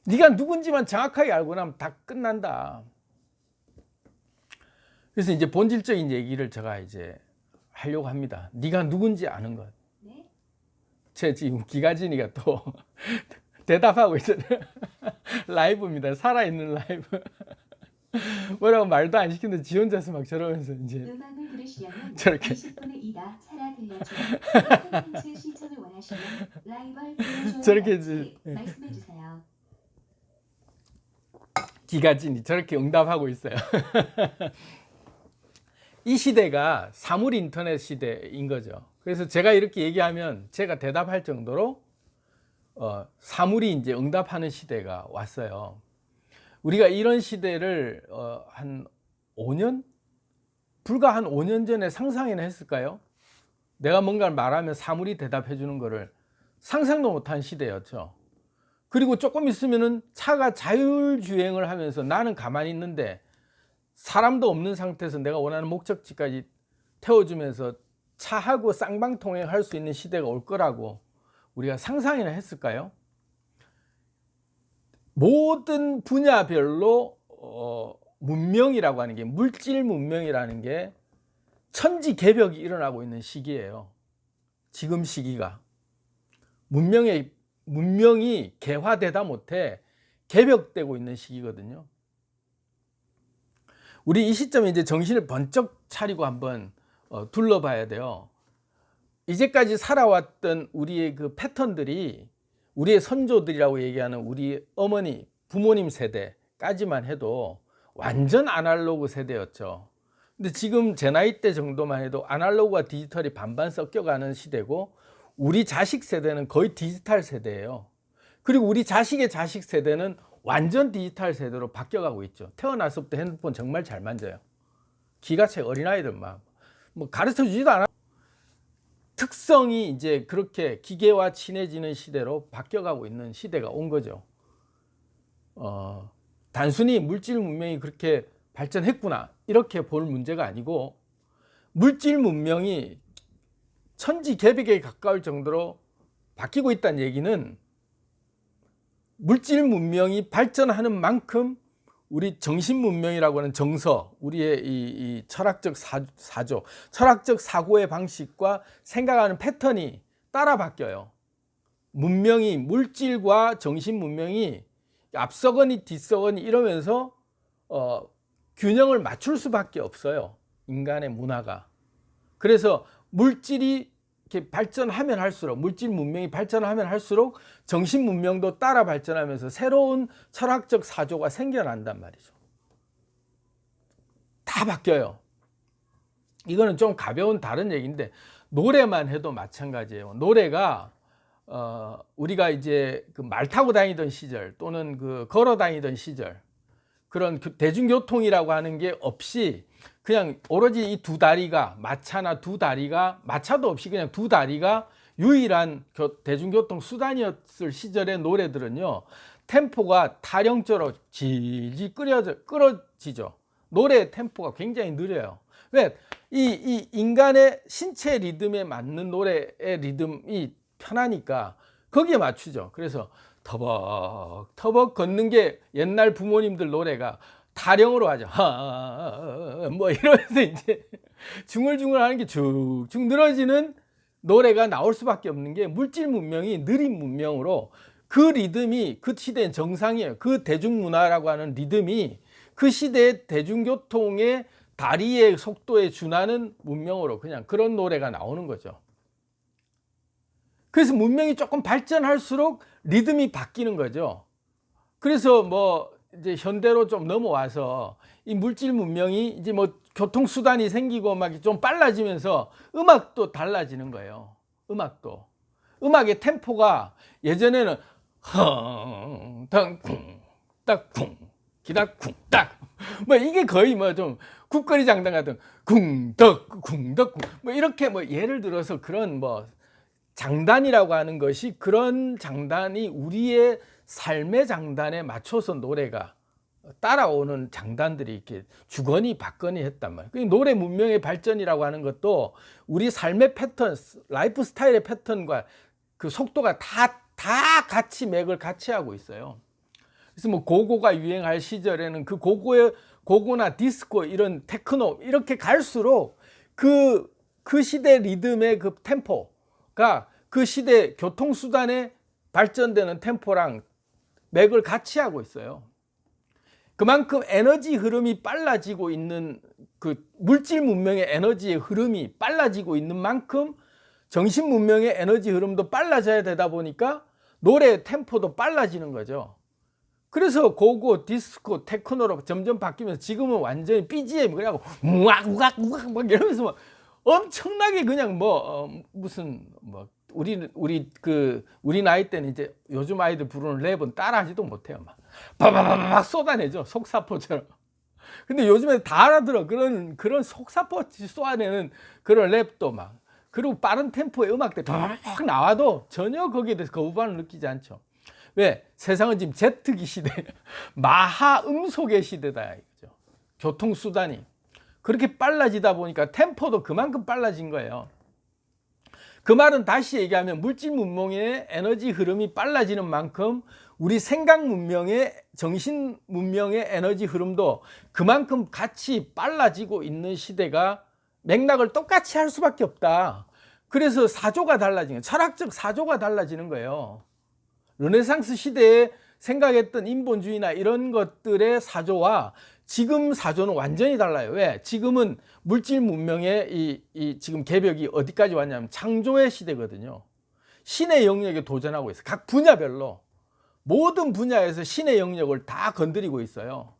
A: 네가 누군지만 정확하게 알고 나면 다 끝난다. 그래서 이제 본질적인 얘기를 제가 이제 하려고 합니다. 네가 누군지 아는 것. 네? 제 지금 기가진이가 또 대답하고 있잖아요. 라이브입니다. 살아있는 라이브. 뭐라고 말도 안 시키는데 지 혼자서 막 저러면서 이제
B: 음악을 들으시려면
A: 저렇게
B: 20분의 2다 살아 들려줘. 콘텐츠 시청을 원하시면 라이벌
A: 저렇게
B: 들려줘요.
A: 이제
B: 말씀해 주세요.
A: 기가진이 저렇게 응답하고 있어요. 이 시대가 사물 인터넷 시대인 거죠. 그래서 제가 이렇게 얘기하면 제가 대답할 정도로 사물이 이제 응답하는 시대가 왔어요. 우리가 이런 시대를 한 5년? 불과 한 5년 전에 상상이나 했을까요? 내가 뭔가를 말하면 사물이 대답해 주는 거를 상상도 못한 시대였죠. 그리고 조금 있으면은 차가 자율주행을 하면서 나는 가만히 있는데 사람도 없는 상태에서 내가 원하는 목적지까지 태워주면서 차하고 쌍방통행할 수 있는 시대가 올 거라고 우리가 상상이나 했을까요? 모든 분야별로 문명이라고 하는 게, 물질 문명이라는 게 천지개벽이 일어나고 있는 시기예요. 지금 시기가 문명이 개화되다 못해 개벽되고 있는 시기거든요. 우리 이 시점에 이제 정신을 번쩍 차리고 한번 둘러봐야 돼요. 이제까지 살아왔던 우리의 그 패턴들이, 우리의 선조들이라고 얘기하는 우리 어머니, 부모님 세대까지만 해도 완전 아날로그 세대였죠. 근데 지금 제 나이 때 정도만 해도 아날로그와 디지털이 반반 섞여가는 시대고, 우리 자식 세대는 거의 디지털 세대예요. 그리고 우리 자식의 자식 세대는 완전 디지털 세대로 바뀌어가고 있죠. 태어나서부터 핸드폰 정말 잘 만져요. 기가 차 어린아이들 막 뭐 가르쳐 주지도 않아. 특성이 이제 그렇게 기계와 친해지는 시대로 바뀌어가고 있는 시대가 온 거죠. 단순히 물질 문명이 그렇게 발전했구나 이렇게 볼 문제가 아니고, 물질 문명이 천지개벽에 가까울 정도로 바뀌고 있다는 얘기는 물질 문명이 발전하는 만큼 우리 정신 문명이라고 하는 정서, 우리의 이 철학적 사조, 철학적 사고의 방식과 생각하는 패턴이 따라 바뀌어요. 문명이, 물질과 정신 문명이 앞서거니 뒤서거니 이러면서 균형을 맞출 수밖에 없어요. 인간의 문화가. 그래서 물질이 이렇게 발전하면 할수록, 물질 문명이 발전하면 할수록 정신 문명도 따라 발전하면서 새로운 철학적 사조가 생겨난단 말이죠. 다 바뀌어요. 이거는 좀 가벼운 다른 얘기인데, 노래만 해도 마찬가지예요. 노래가 우리가 이제 그 말 타고 다니던 시절 또는 그 걸어 다니던 시절, 그런 대중교통이라고 하는 게 없이 그냥 오로지 이 두 다리가, 마차나 두 다리가, 마차도 없이 그냥 두 다리가 유일한 대중교통 수단이었을 시절의 노래들은요, 템포가 타령조로 질질 끌어지죠. 노래의 템포가 굉장히 느려요. 왜? 이 인간의 신체 리듬에 맞는 노래의 리듬이 편하니까 거기에 맞추죠. 그래서 터벅터벅 걷는 게 옛날 부모님들 노래가 타령으로 하죠. 뭐 이러면서 이제 중얼중얼 하는 게 쭉쭉 늘어지는 노래가 나올 수밖에 없는 게, 물질 문명이 느린 문명으로 그 리듬이 그 시대의 정상이에요. 그 대중문화라고 하는 리듬이 그 시대의 대중교통의 다리의 속도에 준하는 문명으로 그냥 그런 노래가 나오는 거죠. 그래서 문명이 조금 발전할수록 리듬이 바뀌는 거죠. 그래서 뭐 이제 현대로 좀 넘어와서 이 물질 문명이 이제 뭐 교통수단이 생기고 막 좀 빨라지면서 음악도 달라지는 거예요. 음악도. 음악의 템포가 예전에는 헝, 딱, 쿵, 기다, 쿵, 딱. 뭐 이게 거의 뭐 좀 국거리 장단 같은 쿵덕, 쿵덕, 뭐 이렇게 뭐 예를 들어서 그런 뭐 장단이라고 하는 것이, 그런 장단이 우리의 삶의 장단에 맞춰서 노래가 따라오는 장단들이 이렇게 주거니 받거니 했단 말이에요. 노래 문명의 발전이라고 하는 것도 우리 삶의 패턴, 라이프 스타일의 패턴과 그 속도가 다 같이 맥을 같이 하고 있어요. 그래서 뭐 고고가 유행할 시절에는 그 고고나 디스코, 이런 테크노 이렇게 갈수록 그 시대 리듬의 그 템포가 그 시대 교통수단에 발전되는 템포랑 맥을 같이 하고 있어요. 그만큼 에너지 흐름이 빨라지고 있는 그 물질 문명의 에너지의 흐름이 빨라지고 있는 만큼 정신 문명의 에너지 흐름도 빨라져야 되다 보니까 노래 템포도 빨라지는 거죠. 그래서 고고, 디스코, 테크노로 점점 바뀌면서 지금은 완전히 BGM 그래갖고 우악 우악 우악 막 이러면서 막 엄청나게 그냥 무슨 우리 나이 때는 이제 요즘 아이들 부르는 랩은 따라하지도 못해요. 막 바바바박 쏟아내죠. 속사포처럼. 근데 요즘에 다 알아들어. 그런 속사포같이 쏟아내는 그런 랩도 막. 그리고 빠른 템포의 음악들 바바박 나와도 전혀 거기에 대해서 거부감을 느끼지 않죠. 왜? 세상은 지금 제트기 시대, 마하 음속의 시대다 이거죠. 교통수단이. 그렇게 빨라지다 보니까 템포도 그만큼 빨라진 거예요. 그 말은 다시 얘기하면 물질 문명의 에너지 흐름이 빨라지는 만큼 우리 생각 문명의 정신 문명의 에너지 흐름도 그만큼 같이 빨라지고 있는 시대가 맥락을 똑같이 할 수밖에 없다. 그래서 사조가 달라지는 거예요. 철학적 사조가 달라지는 거예요. 르네상스 시대에 생각했던 인본주의나 이런 것들의 사조와 지금 사조는 완전히 달라요. 왜? 지금은 물질 문명의 지금 개벽이 어디까지 왔냐면 창조의 시대거든요. 신의 영역에 도전하고 있어요. 각 분야별로 모든 분야에서 신의 영역을 다 건드리고 있어요.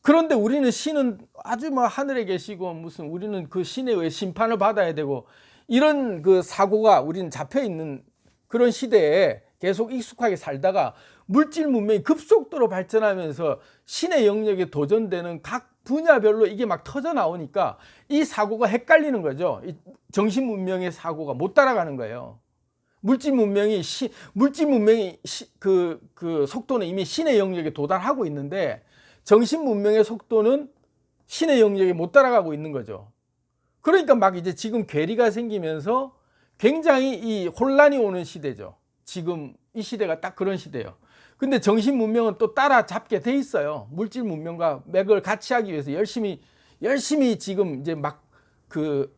A: 그런데 우리는 신은 아주 하늘에 계시고 무슨 우리는 그 신에 의해 심판을 받아야 되고 이런 그 사고가 우리는 잡혀 있는 그런 시대에 계속 익숙하게 살다가 물질 문명이 급속도로 발전하면서 신의 영역에 도전되는 각 분야별로 이게 막 터져 나오니까 이 사고가 헷갈리는 거죠. 이 정신 문명의 사고가 못 따라가는 거예요. 물질 문명이 그 속도는 이미 신의 영역에 도달하고 있는데 정신 문명의 속도는 신의 영역에 못 따라가고 있는 거죠. 그러니까 막 이제 지금 괴리가 생기면서 굉장히 이 혼란이 오는 시대죠. 지금 이 시대가 딱 그런 시대예요. 근데 정신 문명은 또 따라잡게 돼 있어요. 물질 문명과 맥을 같이 하기 위해서 열심히 지금 이제 막 그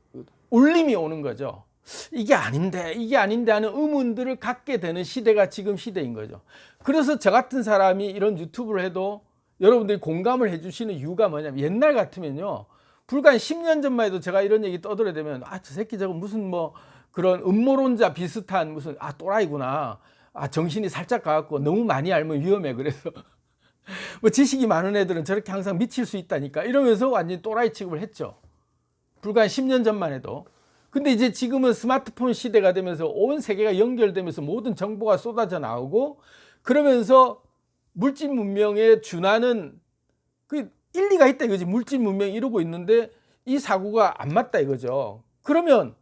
A: 울림이 오는 거죠. 이게 아닌데 하는 의문들을 갖게 되는 시대가 지금 시대인 거죠. 그래서 저 같은 사람이 이런 유튜브를 해도 여러분들이 공감을 해주시는 이유가 뭐냐면 옛날 같으면요. 불과 10년 전만 해도 제가 이런 얘기 떠들어대면 저 새끼 저거 무슨 그런 음모론자 비슷한 무슨 또라이구나. 정신이 살짝 가갖고 너무 많이 알면 위험해. 그래서 지식이 많은 애들은 저렇게 항상 미칠 수 있다니까 이러면서 완전히 또라이 취급을 했죠. 불과 10년 전만 해도. 근데 이제 지금은 스마트폰 시대가 되면서 온 세계가 연결되면서 모든 정보가 쏟아져 나오고 그러면서 물질 문명에 준하는 그 일리가 있다 이거지. 물질 문명이 이러고 있는데 이 사고가 안 맞다 이거죠. 그러면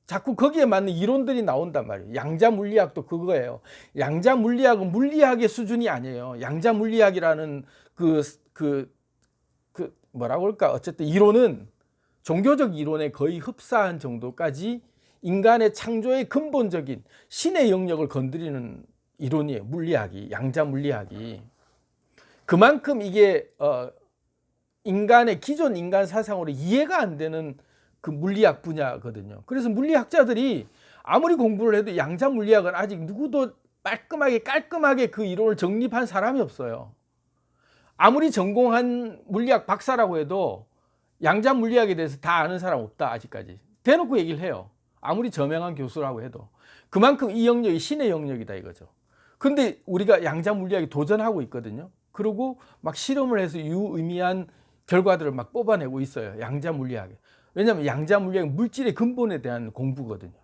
A: 자꾸 거기에 맞는 이론들이 나온단 말이에요. 양자 물리학도 그거예요. 양자 물리학은 물리학의 수준이 아니에요. 양자 물리학이라는 뭐라고 할까? 어쨌든 이론은 종교적 이론에 거의 흡사한 정도까지 인간의 창조의 근본적인 신의 영역을 건드리는 이론이에요. 물리학이, 양자 물리학이. 그만큼 이게 인간의 기존 인간 사상으로 이해가 안 되는 그 물리학 분야거든요. 그래서 물리학자들이 아무리 공부를 해도 양자 물리학은 아직 누구도 깔끔하게 그 이론을 정립한 사람이 없어요. 아무리 전공한 물리학 박사라고 해도 양자 물리학에 대해서 다 아는 사람 없다 아직까지. 대놓고 얘기를 해요. 아무리 저명한 교수라고 해도. 그만큼 이 영역이 신의 영역이다 이거죠. 근데 우리가 양자 물리학에 도전하고 있거든요. 그리고 막 실험을 해서 유의미한 결과들을 막 뽑아내고 있어요. 양자 물리학에. 왜냐하면 양자 물리학은 물질의 근본에 대한 공부거든요.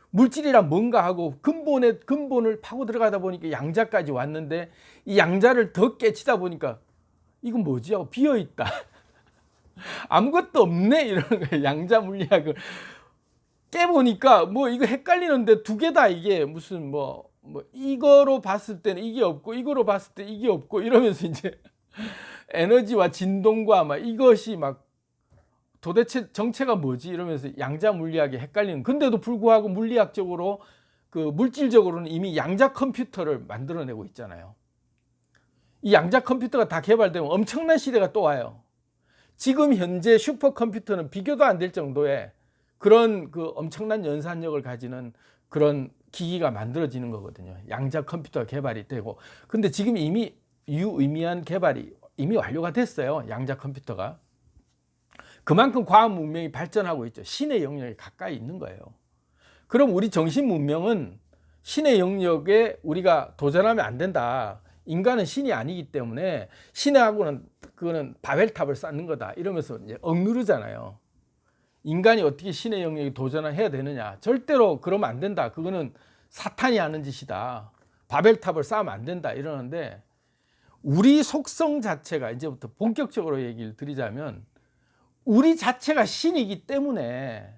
A: 물질이란 뭔가 하고 근본을 파고 들어가다 보니까 양자까지 왔는데 이 양자를 더 깨치다 보니까 이건 뭐지 하고 비어있다. 아무것도 없네 이러는 거예요. 양자 물리학을 깨보니까 이거 헷갈리는데 두 개다 이게 무슨 이거로 봤을 때는 이게 없고 이거로 봤을 때 이게 없고 이러면서 이제 에너지와 진동과 이것이 도대체 정체가 뭐지 이러면서 양자 물리학이 헷갈리는. 근데도 불구하고 물리학적으로 물질적으로는 이미 양자 컴퓨터를 만들어내고 있잖아요. 이 양자 컴퓨터가 다 개발되면 엄청난 시대가 또 와요. 지금 현재 슈퍼컴퓨터는 비교도 안 될 정도의 그런 엄청난 연산력을 가지는 그런 기기가 만들어지는 거거든요. 양자 컴퓨터가 개발이 되고. 근데 지금 이미 유의미한 개발이 이미 완료가 됐어요. 양자 컴퓨터가. 그만큼 과학 문명이 발전하고 있죠. 신의 영역에 가까이 있는 거예요. 그럼 우리 정신 문명은 신의 영역에 우리가 도전하면 안 된다. 인간은 신이 아니기 때문에 신하고는 그거는 바벨탑을 쌓는 거다. 이러면서 이제 억누르잖아요. 인간이 어떻게 신의 영역에 도전을 해야 되느냐. 절대로 그러면 안 된다. 그거는 사탄이 하는 짓이다. 바벨탑을 쌓으면 안 된다. 이러는데 우리 속성 자체가 이제부터 본격적으로 얘기를 드리자면 우리 자체가 신이기 때문에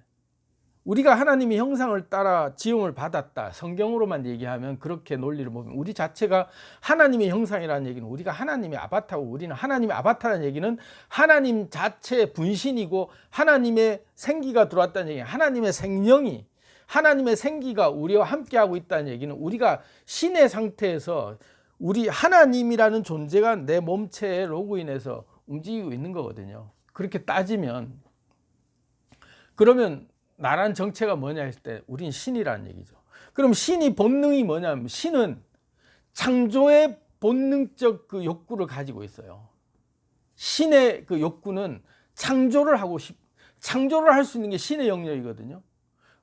A: 우리가 하나님의 형상을 따라 지음을 받았다. 성경으로만 얘기하면 그렇게 논리를 보면 우리 자체가 하나님의 형상이라는 얘기는 우리가 하나님의 아바타고 우리는 하나님의 아바타라는 얘기는 하나님 자체의 분신이고 하나님의 생기가 들어왔다는 얘기는 하나님의 생명이 하나님의 생기가 우리와 함께하고 있다는 얘기는 우리가 신의 상태에서 우리 하나님이라는 존재가 내 몸체에 로그인해서 움직이고 있는 거거든요. 그렇게 따지면 그러면 나란 정체가 뭐냐 했을 때 우린 신이라는 얘기죠. 그럼 신이 본능이 뭐냐면 신은 창조의 본능적 그 욕구를 가지고 있어요. 신의 그 욕구는 창조를 할 수 있는 게 신의 영역이거든요.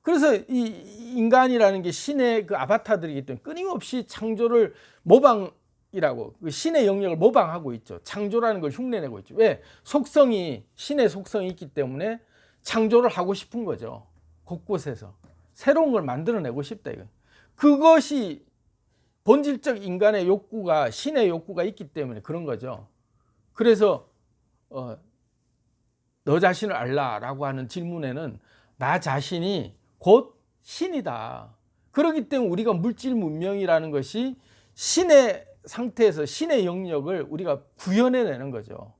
A: 그래서 이 인간이라는 게 신의 그 아바타들이기 때문에 끊임없이 창조를 모방이라고 그 신의 영역을 모방하고 있죠. 창조라는 걸 흉내내고 있죠. 왜? 신의 속성이 있기 때문에 창조를 하고 싶은 거죠. 곳곳에서 새로운 걸 만들어내고 싶다 이거. 그것이 본질적 인간의 욕구가 신의 욕구가 있기 때문에 그런 거죠. 그래서 너 자신을 알라라고 하는 질문에는 나 자신이 곧 신이다. 그렇기 때문에 우리가 물질 문명이라는 것이 신의 상태에서 신의 영역을 우리가 구현해내는 거죠.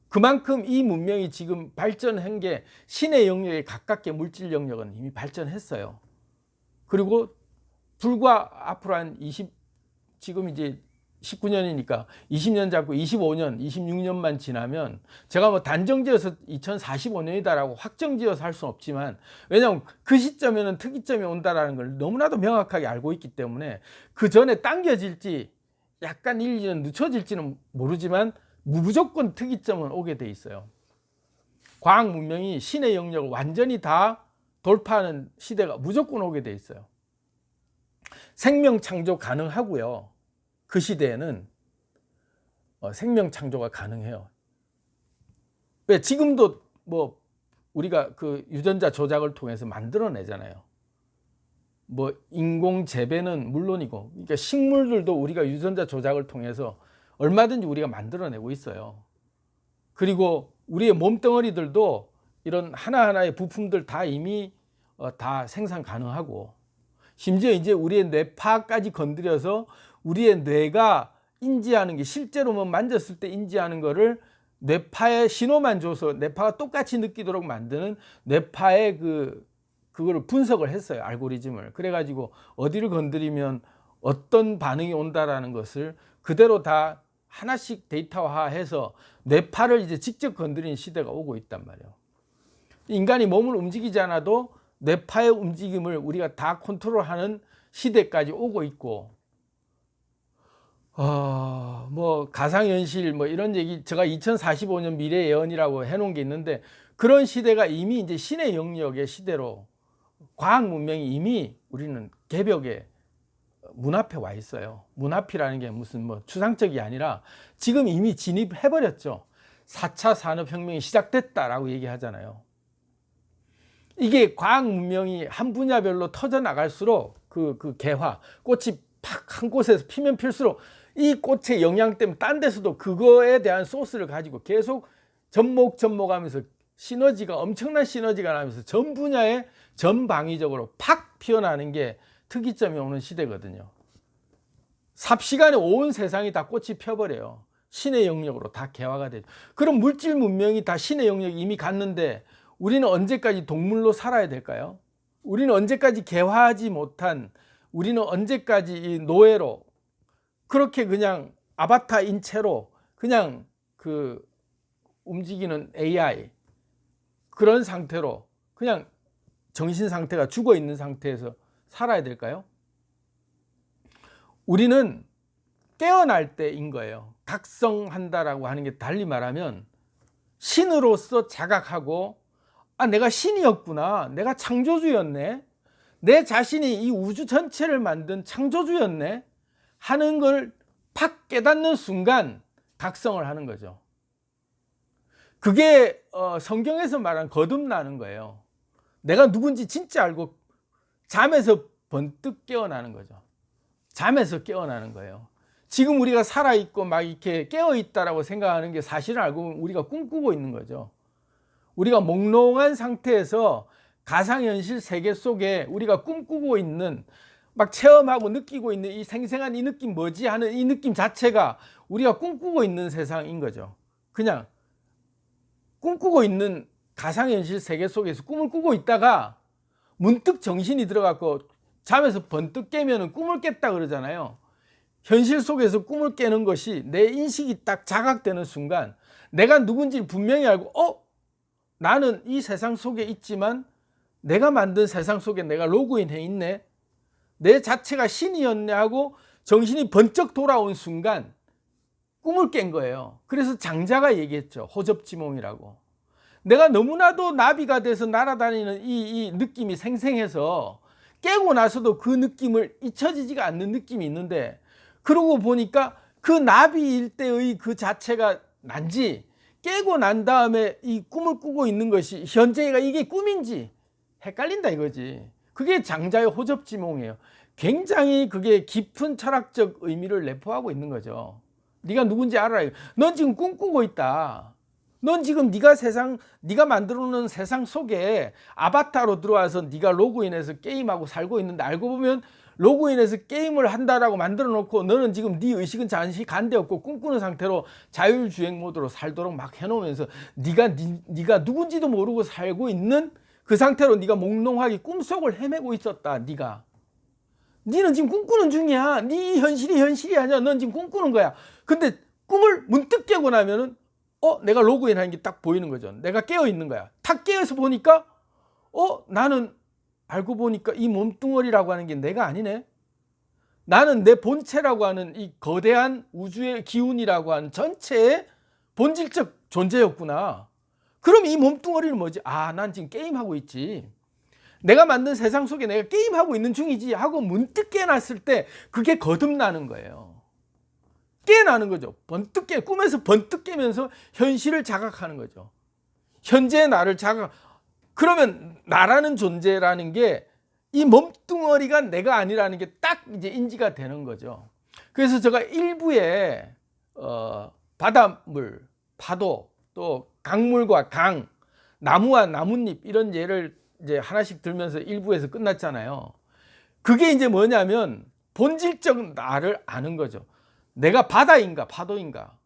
A: 그만큼 이 문명이 지금 발전한 게 신의 영역에 가깝게 물질 영역은 이미 발전했어요. 그리고 불과 앞으로 지금 이제 19년이니까 20년 잡고 25년, 26년만 지나면 제가 뭐 단정지어서 2045년이다라고 확정지어서 할 수는 없지만 왜냐하면 그 시점에는 특이점이 온다라는 걸 너무나도 명확하게 알고 있기 때문에 그 전에 당겨질지 약간 1, 2년 늦춰질지는 모르지만 무조건 특이점은 오게 돼 있어요. 과학 문명이 신의 영역을 완전히 다 돌파하는 시대가 무조건 오게 돼 있어요. 생명 창조 가능하고요. 그 시대에는 생명 창조가 가능해요. 왜? 지금도 뭐 우리가 그 유전자 조작을 통해서 만들어내잖아요. 뭐 인공 재배는 물론이고, 그러니까 식물들도 우리가 유전자 조작을 통해서 얼마든지 우리가 만들어내고 있어요. 그리고 우리의 몸덩어리들도 이런 하나하나의 부품들 다 이미 다 생산 가능하고, 심지어 이제 우리의 뇌파까지 건드려서 우리의 뇌가 인지하는 게 실제로만 만졌을 때 인지하는 거를 뇌파에 신호만 줘서 뇌파가 똑같이 느끼도록 만드는 뇌파의 그거를 분석을 했어요. 알고리즘을. 그래가지고 어디를 건드리면 어떤 반응이 온다라는 것을 그대로 다 하나씩 데이터화해서 뇌파를 이제 직접 건드리는 시대가 오고 있단 말이에요. 인간이 몸을 움직이지 않아도 뇌파의 움직임을 우리가 다 컨트롤하는 시대까지 오고 있고, 뭐 가상현실 뭐 이런 얘기 제가 2045년 미래 예언이라고 해놓은 게 있는데 그런 시대가 이미 이제 신의 영역의 시대로 과학 문명이 이미 우리는 개벽에 문 앞에 와 있어요. 문 앞이라는 게 무슨 뭐 추상적이 아니라 지금 이미 진입해버렸죠. 4차 산업혁명이 시작됐다라고 얘기하잖아요. 이게 과학 문명이 한 분야별로 터져 나갈수록 그 개화, 꽃이 팍 한 곳에서 피면 필수록 이 꽃의 영향 때문에 딴 데서도 그거에 대한 소스를 가지고 계속 접목하면서 엄청난 시너지가 나면서 전 분야에 전방위적으로 팍 피어나는 게 특이점이 오는 시대거든요. 삽시간에 온 세상이 다 꽃이 펴버려요. 신의 영역으로 다 개화가 되죠. 그럼 물질 문명이 다 신의 영역이 이미 갔는데 우리는 언제까지 동물로 살아야 될까요? 우리는 언제까지 개화하지 못한, 우리는 언제까지 이 노예로 그렇게 그냥 아바타인 채로 그냥 그 움직이는 AI 그런 상태로 그냥 정신 상태가 죽어 있는 상태에서 살아야 될까요? 우리는 깨어날 때인 거예요. 각성한다라고 하는 게 달리 말하면 신으로서 자각하고 내가 신이었구나. 내가 창조주였네. 내 자신이 이 우주 전체를 만든 창조주였네 하는 걸 팍 깨닫는 순간 각성을 하는 거죠. 그게 성경에서 말하는 거듭나는 거예요. 내가 누군지 진짜 알고 잠에서 번뜩 깨어나는 거죠. 잠에서 깨어나는 거예요. 지금 우리가 살아있고 막 이렇게 깨어있다라고 생각하는 게 사실은 알고 보면 우리가 꿈꾸고 있는 거죠. 우리가 몽롱한 상태에서 가상현실 세계 속에 우리가 꿈꾸고 있는, 막 체험하고 느끼고 있는 이 생생한 이 느낌 뭐지 하는 이 느낌 자체가 우리가 꿈꾸고 있는 세상인 거죠. 그냥 꿈꾸고 있는 가상현실 세계 속에서 꿈을 꾸고 있다가 문득 정신이 들어가고 잠에서 번뜩 깨면 꿈을 깼다 그러잖아요. 현실 속에서 꿈을 깨는 것이 내 인식이 딱 자각되는 순간 내가 누군지 분명히 알고 나는 이 세상 속에 있지만 내가 만든 세상 속에 내가 로그인해 있네, 내 자체가 신이었네 하고 정신이 번쩍 돌아온 순간 꿈을 깬 거예요. 그래서 장자가 얘기했죠. 호접지몽이라고. 내가 너무나도 나비가 돼서 날아다니는 이 느낌이 생생해서 깨고 나서도 그 느낌을 잊혀지지가 않는 느낌이 있는데, 그러고 보니까 그 나비일 때의 그 자체가 난지 깨고 난 다음에 이 꿈을 꾸고 있는 것이 현재가 이게 꿈인지 헷갈린다 이거지. 그게 장자의 호접지몽이에요. 굉장히 그게 깊은 철학적 의미를 내포하고 있는 거죠. 네가 누군지 알아라. 넌 지금 꿈꾸고 있다. 넌 지금 네가 만들어 놓은 세상 속에 아바타로 들어와서 네가 로그인해서 게임하고 살고 있는데, 알고 보면 로그인해서 게임을 한다라고 만들어 놓고 너는 지금 네 의식은 잠시 간데없고 꿈꾸는 상태로 자율주행 모드로 살도록 막 해놓으면서 네가 누군지도 모르고 살고 있는 그 상태로 네가 몽롱하게 꿈속을 헤매고 있었다. 니는 지금 꿈꾸는 중이야. 네 현실이 아니야. 넌 지금 꿈꾸는 거야. 근데 꿈을 문득 깨고 나면은 내가 로그인하는 게 딱 보이는 거죠. 내가 깨어 있는 거야. 탁 깨어서 보니까 나는 알고 보니까 이 몸뚱어리라고 하는 게 내가 아니네. 나는 내 본체라고 하는 이 거대한 우주의 기운이라고 하는 전체의 본질적 존재였구나. 그럼 이 몸뚱어리는 뭐지? 난 지금 게임하고 있지. 내가 만든 세상 속에 내가 게임하고 있는 중이지 하고 문득 깨어났을 때 그게 거듭나는 거예요. 깨어나는 거죠. 꿈에서 번뜩 깨면서 현실을 자각하는 거죠. 현재의 나를 그러면 나라는 존재라는 게 이 몸뚱어리가 내가 아니라는 게 딱 이제 인지가 되는 거죠. 그래서 제가 일부에 바닷물, 파도, 또 강물과 강, 나무와 나뭇잎 이런 예를 이제 하나씩 들면서 일부에서 끝났잖아요. 그게 이제 뭐냐면 본질적 나를 아는 거죠. 내가 바다인가 파도인가,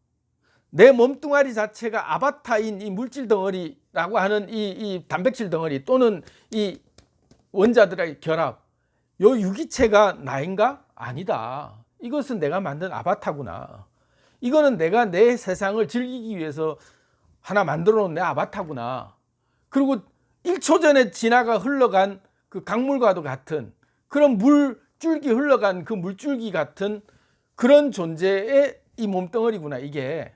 A: 내 몸뚱아리 자체가 아바타인 이 물질 덩어리라고 하는 이 단백질 덩어리 또는 이 원자들의 결합, 요 유기체가 나인가? 아니다. 이것은 내가 만든 아바타구나. 이거는 내가 내 세상을 즐기기 위해서 하나 만들어 놓은 내 아바타구나. 그리고 1초 전에 흘러간 그 강물과도 같은 그런 물줄기 흘러간 그 물줄기 같은 그런 존재의 이 몸덩어리구나. 이게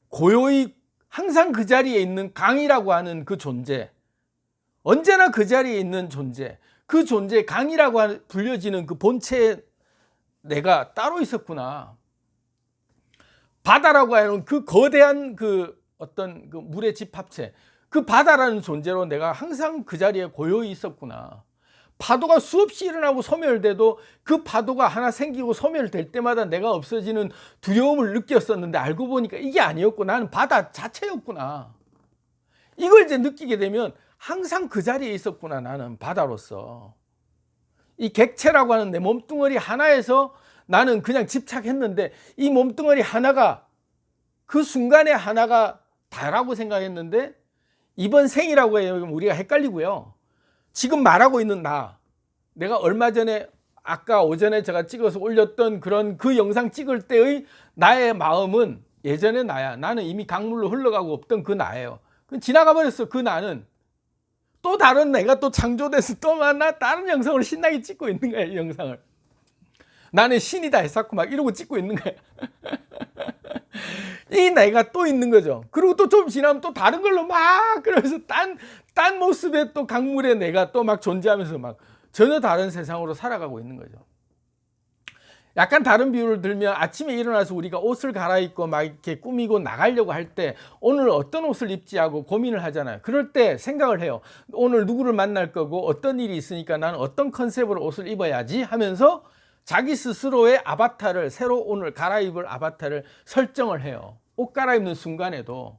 A: 고요히 항상 그 자리에 있는 강이라고 하는 그 존재, 언제나 그 자리에 있는 존재, 그 존재 강이라고 불려지는 그 본체에 내가 따로 있었구나. 바다라고 하는 그 거대한 그 어떤 그 물의 집합체, 그 바다라는 존재로 내가 항상 그 자리에 고요히 있었구나. 파도가 수없이 일어나고 소멸돼도 그 파도가 하나 생기고 소멸될 때마다 내가 없어지는 두려움을 느꼈었는데, 알고 보니까 이게 아니었고 나는 바다 자체였구나. 이걸 이제 느끼게 되면 항상 그 자리에 있었구나. 나는 바다로서 이 객체라고 하는 내 몸뚱어리 하나에서 나는 그냥 집착했는데, 이 몸뚱어리 하나가 그 순간에 하나가 다라고 생각했는데, 이번 생이라고 해요. 우리가 헷갈리고요. 지금 말하고 있는 내가 얼마 전에 아까 오전에 제가 찍어서 올렸던 그런 그 영상 찍을 때의 나의 마음은 예전의 나야. 나는 이미 강물로 흘러가고 없던 그 나예요. 지나가 버렸어. 그 나는 또 다른 내가 또 창조돼서 또 만나 다른 영상을 신나게 찍고 있는 거예요. 이 영상을. 나는 신이다 했었고 막 이러고 찍고 있는 거야. 이 내가 또 있는 거죠. 그리고 또 좀 지나면 또 다른 걸로 막 그러면서 딴 모습의 또 강물의 내가 또 막 존재하면서 막 전혀 다른 세상으로 살아가고 있는 거죠. 약간 다른 비유를 들면 아침에 일어나서 우리가 옷을 갈아입고 막 이렇게 꾸미고 나가려고 할 때 오늘 어떤 옷을 입지 하고 고민을 하잖아요. 그럴 때 생각을 해요. 오늘 누구를 만날 거고 어떤 일이 있으니까 나는 어떤 컨셉으로 옷을 입어야지 하면서 자기 스스로의 아바타를 새로 오늘 갈아입을 아바타를 설정을 해요. 옷 갈아입는 순간에도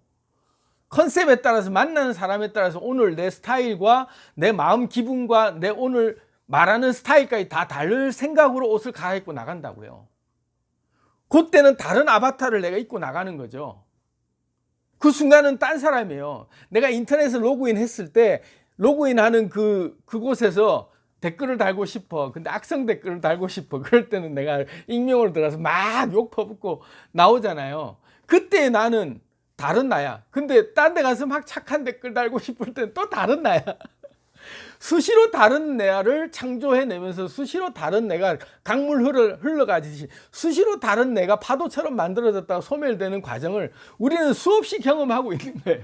A: 컨셉에 따라서 만나는 사람에 따라서 오늘 내 스타일과 내 마음 기분과 내 오늘 말하는 스타일까지 다 다를 생각으로 옷을 갈아입고 나간다고요. 그때는 다른 아바타를 내가 입고 나가는 거죠. 그 순간은 딴 사람이에요. 내가 인터넷에 로그인 했을 때 로그인하는 그곳에서 댓글을 달고 싶어. 근데 악성 댓글을 달고 싶어. 그럴 때는 내가 익명으로 들어가서 막 욕 퍼붓고 나오잖아요. 그때 나는 다른 나야. 근데 딴 데 가서 막 착한 댓글 달고 싶을 때는 또 다른 나야. 수시로 다른 내를 창조해내면서 수시로 다른 내가 강물 흘러가듯이 수시로 다른 내가 파도처럼 만들어졌다가 소멸되는 과정을 우리는 수없이 경험하고 있는 거예요.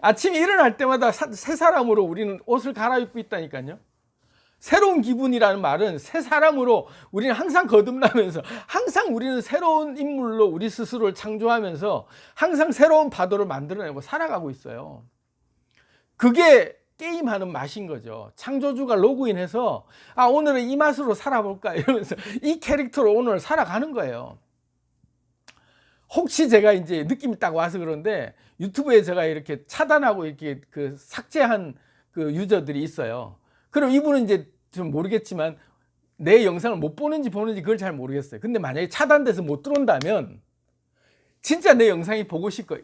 A: 아침에 일어날 때마다 새 사람으로 우리는 옷을 갈아입고 있다니까요. 새로운 기분이라는 말은 새 사람으로 우리는 항상 거듭나면서 항상 우리는 새로운 인물로 우리 스스로를 창조하면서 항상 새로운 파도를 만들어내고 살아가고 있어요. 그게 게임하는 맛인 거죠. 창조주가 로그인해서 오늘은 이 맛으로 살아볼까 이러면서 이 캐릭터로 오늘 살아가는 거예요. 혹시 제가 이제 느낌이 딱 와서 그런데 유튜브에 제가 이렇게 차단하고 이렇게 삭제한 그 유저들이 있어요. 그럼 이분은 이제 좀 모르겠지만 내 영상을 못 보는지 보는지 그걸 잘 모르겠어요. 근데 만약에 차단돼서 못 들어온다면 진짜 내 영상이 보고 싶고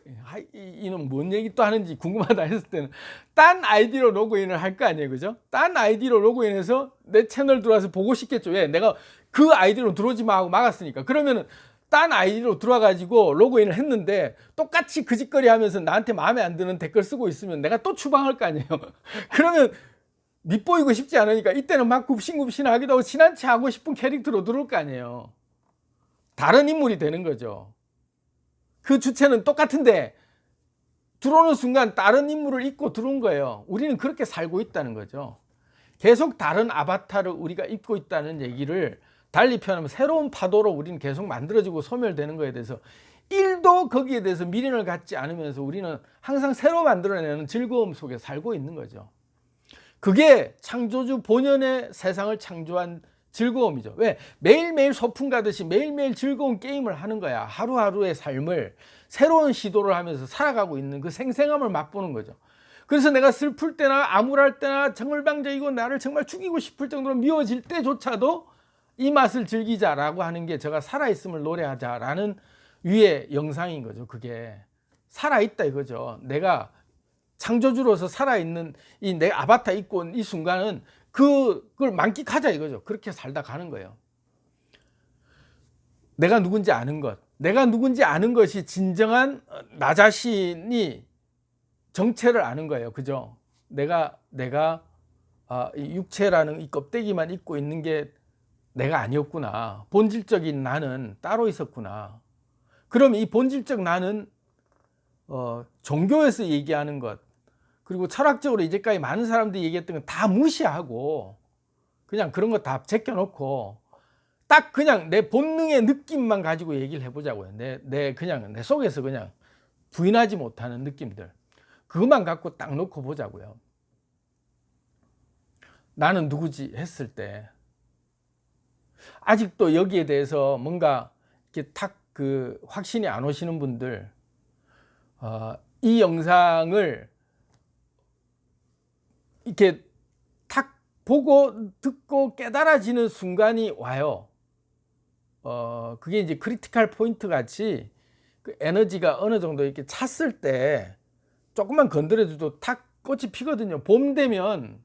A: 이놈 뭔 얘기 또 하는지 궁금하다 했을 때는 딴 아이디로 로그인을 할 거 아니에요. 그죠? 딴 아이디로 로그인해서 내 채널 들어와서 보고 싶겠죠. 왜? 내가 그 아이디로 들어오지 마 하고 막았으니까. 그러면은 딴 아이디로 들어와가지고 로그인을 했는데 똑같이 그 짓거리 하면서 나한테 마음에 안 드는 댓글 쓰고 있으면 내가 또 추방할 거 아니에요. 그러면 밉보이고 싶지 않으니까 이때는 막 굽신굽신하기도 하고 친한 체 하고 싶은 캐릭터로 들어올 거 아니에요. 다른 인물이 되는 거죠. 그 주체는 똑같은데 들어오는 순간 다른 인물을 입고 들어온 거예요. 우리는 그렇게 살고 있다는 거죠. 계속 다른 아바타를 우리가 입고 있다는 얘기를 달리 표현하면 새로운 파도로 우리는 계속 만들어지고 소멸되는 거에 대해서 1도 거기에 대해서 미련을 갖지 않으면서 우리는 항상 새로 만들어내는 즐거움 속에 살고 있는 거죠. 그게 창조주 본연의 세상을 창조한 즐거움이죠. 왜? 매일매일 소풍 가듯이 매일매일 즐거운 게임을 하는 거야. 하루하루의 삶을 새로운 시도를 하면서 살아가고 있는 그 생생함을 맛보는 거죠. 그래서 내가 슬플 때나 암울할 때나 정글방적이고 나를 정말 죽이고 싶을 정도로 미워질 때조차도 이 맛을 즐기자라고 하는 게 제가 살아있음을 노래하자라는 위의 영상인 거죠. 그게 살아있다 이거죠. 내가 창조주로서 살아있는 이 내 아바타 입고 온 이 순간은 그걸 만끽하자 이거죠. 그렇게 살다 가는 거예요. 내가 누군지 아는 것. 내가 누군지 아는 것이 진정한 나 자신이 정체를 아는 거예요. 그죠? 내가 이 육체라는 이 껍데기만 입고 있는 게 내가 아니었구나. 본질적인 나는 따로 있었구나. 그럼 이 본질적 나는 종교에서 얘기하는 것, 그리고 철학적으로 이제까지 많은 사람들이 얘기했던 건 다 무시하고 그냥 그런 거 다 제껴놓고 딱 그냥 내 본능의 느낌만 가지고 얘기를 해보자고요. 그냥 내 속에서 그냥 부인하지 못하는 느낌들, 그것만 갖고 딱 놓고 보자고요. 나는 누구지 했을 때 아직도 여기에 대해서 뭔가 이렇게 탁 확신이 안 오시는 분들, 이 영상을 이렇게 탁 보고 듣고 깨달아지는 순간이 와요. 그게 이제 크리티컬 포인트 같이 그 에너지가 어느 정도 이렇게 찼을 때 조금만 건드려줘도 탁 꽃이 피거든요. 봄 되면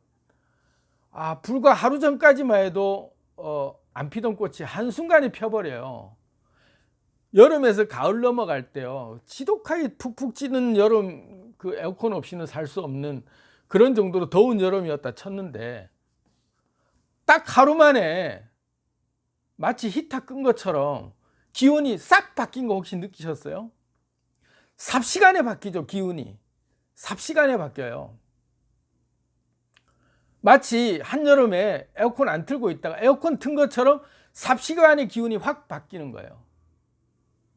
A: 불과 하루 전까지만 해도 안 피던 꽃이 한순간에 펴버려요. 여름에서 가을 넘어갈 때요, 지독하게 푹푹 찌는 여름, 그 에어컨 없이는 살 수 없는 그런 정도로 더운 여름이었다 쳤는데 딱 하루 만에 마치 히터 끈 것처럼 기온이 싹 바뀐 거 혹시 느끼셨어요? 삽시간에 바뀌죠. 기온이 삽시간에 바뀌어요. 마치 한여름에 에어컨 안 틀고 있다가 에어컨 튼 것처럼 삽시간에 기온이 확 바뀌는 거예요.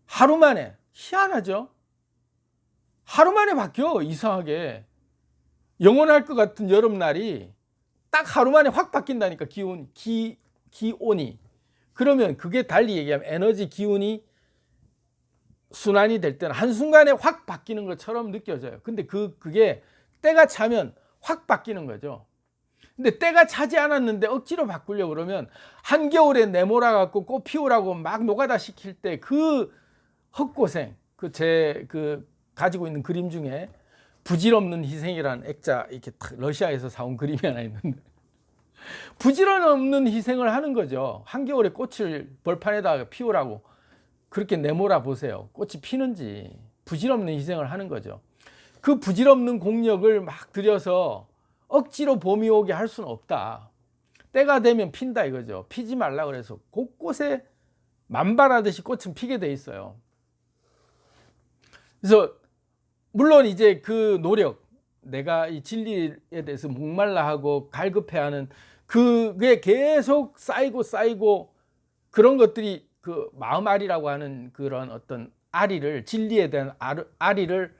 A: 하루 만에. 희한하죠? 하루 만에 바뀌어. 이상하게 영원할 것 같은 여름날이 딱 하루 만에 확 바뀐다니까. 기온이. 그러면 그게 달리 얘기하면 에너지 기운이 순환이 될 때는 한순간에 확 바뀌는 것처럼 느껴져요. 근데 그게 때가 차면 확 바뀌는 거죠. 근데 때가 차지 않았는데 억지로 바꾸려고 그러면 한겨울에 내몰아 갖고 꽃 피우라고 막 노가다 시킬 때 그 헛고생, 제 가지고 있는 그림 중에 부질없는 희생이라는 액자, 이렇게 러시아에서 사온 그림이 하나 있는데 부질없는 희생을 하는 거죠. 한겨울에 꽃을 벌판에다가 피우라고 그렇게 내몰아 보세요. 꽃이 피는지. 부질없는 희생을 하는 거죠. 그 부질없는 공력을 막 들여서 억지로 봄이 오게 할 수는 없다. 때가 되면 핀다 이거죠. 피지 말라 그래서 곳곳에 만발하듯이 꽃은 피게 돼 있어요. 그래서 물론 이제 그 노력, 내가 이 진리에 대해서 목말라 하고 갈급해하는 그게 계속 쌓이고 그런 것들이 그 마음앓이라고 하는 그런 어떤 아리를, 진리에 대한 아리를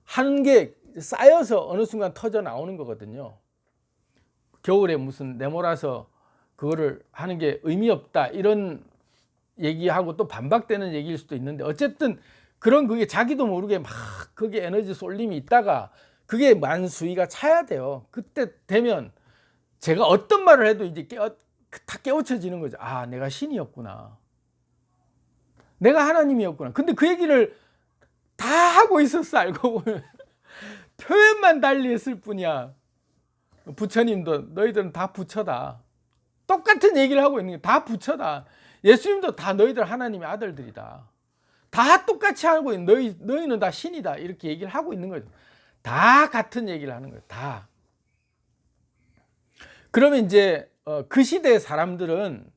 A: 하는 게 쌓여서 어느 순간 터져 나오는 거거든요. 겨울에 무슨 내몰아서 그거를 하는 게 의미 없다 이런 얘기하고 또 반박되는 얘기일 수도 있는데, 어쨌든 그런 그게 자기도 모르게 막 거기에 에너지 쏠림이 있다가 그게 만수위가 차야 돼요. 그때 되면 제가 어떤 말을 해도 이제 다 깨우쳐지는 거죠. 아, 내가 신이었구나. 내가 하나님이었구나. 근데 그 얘기를 다 하고 있었어. 알고 보면 표현만 달리 했을 뿐이야. 부처님도 너희들은 다 부처다. 똑같은 얘기를 하고 있는 게 다 부처다. 예수님도 다 너희들 하나님의 아들들이다. 다 똑같이 하고 있는 너희는 다 신이다. 이렇게 얘기를 하고 있는 거죠. 다 같은 얘기를 하는 거예요. 다. 그러면 이제 그 시대의 사람들은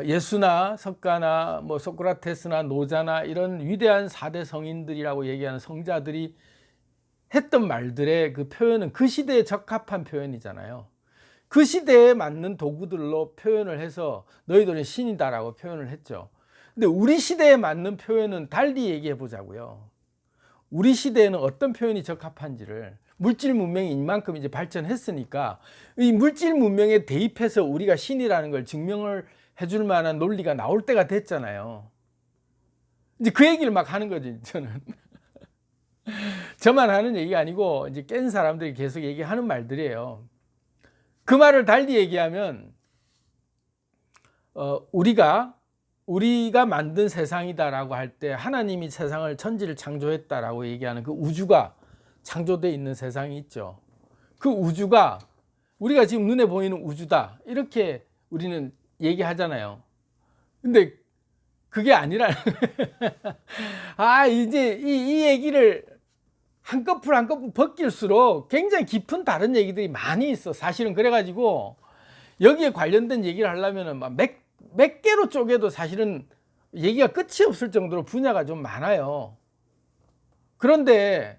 A: 예수나 석가나 뭐 소크라테스나 노자나 이런 위대한 4대 성인들이라고 얘기하는 성자들이 했던 말들의 그 표현은 그 시대에 적합한 표현이잖아요. 그 시대에 맞는 도구들로 표현을 해서 너희들은 신이다라고 표현을 했죠. 근데 우리 시대에 맞는 표현은 달리 얘기해 보자고요. 우리 시대에는 어떤 표현이 적합한지를, 물질 문명이 이만큼 이제 발전했으니까 이 물질 문명에 대입해서 우리가 신이라는 걸 증명을 해줄 만한 논리가 나올 때가 됐잖아요. 이제 그 얘기를 막 하는 거지, 저는. 저만 하는 얘기가 아니고 이제 깬 사람들이 계속 얘기하는 말들이에요. 그 말을 달리 얘기하면 우리가 만든 세상이다라고 할 때 하나님이 세상을, 천지를 창조했다라고 얘기하는 그 우주가 창조되어 있는 세상이 있죠. 그 우주가 우리가 지금 눈에 보이는 우주다 이렇게 우리는 얘기하잖아요. 근데 그게 아니라 이제 이 얘기를 한꺼풀 벗길수록 굉장히 깊은 다른 얘기들이 많이 있어. 사실은 그래가지고 여기에 관련된 얘기를 하려면 몇 개로 쪼개도 사실은 얘기가 끝이 없을 정도로 분야가 좀 많아요. 그런데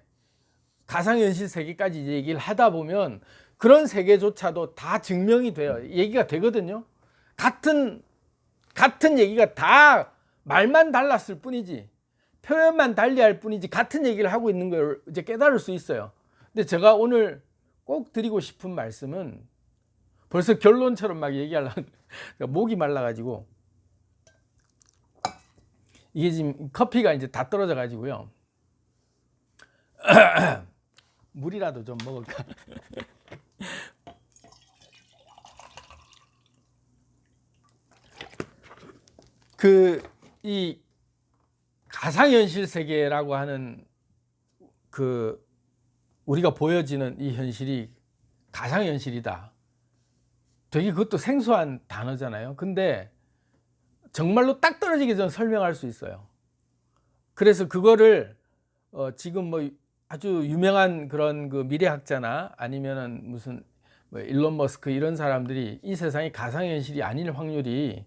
A: 가상현실 세계까지 얘기를 하다 보면 그런 세계조차도 다 증명이 돼요. 얘기가 되거든요. 같은 얘기가 다 말만 달랐을 뿐이지, 표현만 달리할 뿐이지 같은 얘기를 하고 있는 걸 이제 깨달을 수 있어요. 근데 제가 오늘 꼭 드리고 싶은 말씀은, 벌써 결론처럼 막 얘기하려고 목이 말라가지고, 이게 지금 커피가 이제 다 떨어져 가지고요. 물이라도 좀 먹을까? 이 가상현실 세계라고 하는 우리가 보여지는 이 현실이 가상현실이다. 되게 그것도 생소한 단어잖아요. 근데 정말로 딱 떨어지기 전에 설명할 수 있어요. 그래서 그거를 지금 뭐 아주 유명한 그런 그 미래학자나 아니면은 무슨 뭐 일론 머스크 이런 사람들이 이 세상이 가상현실이 아닐 확률이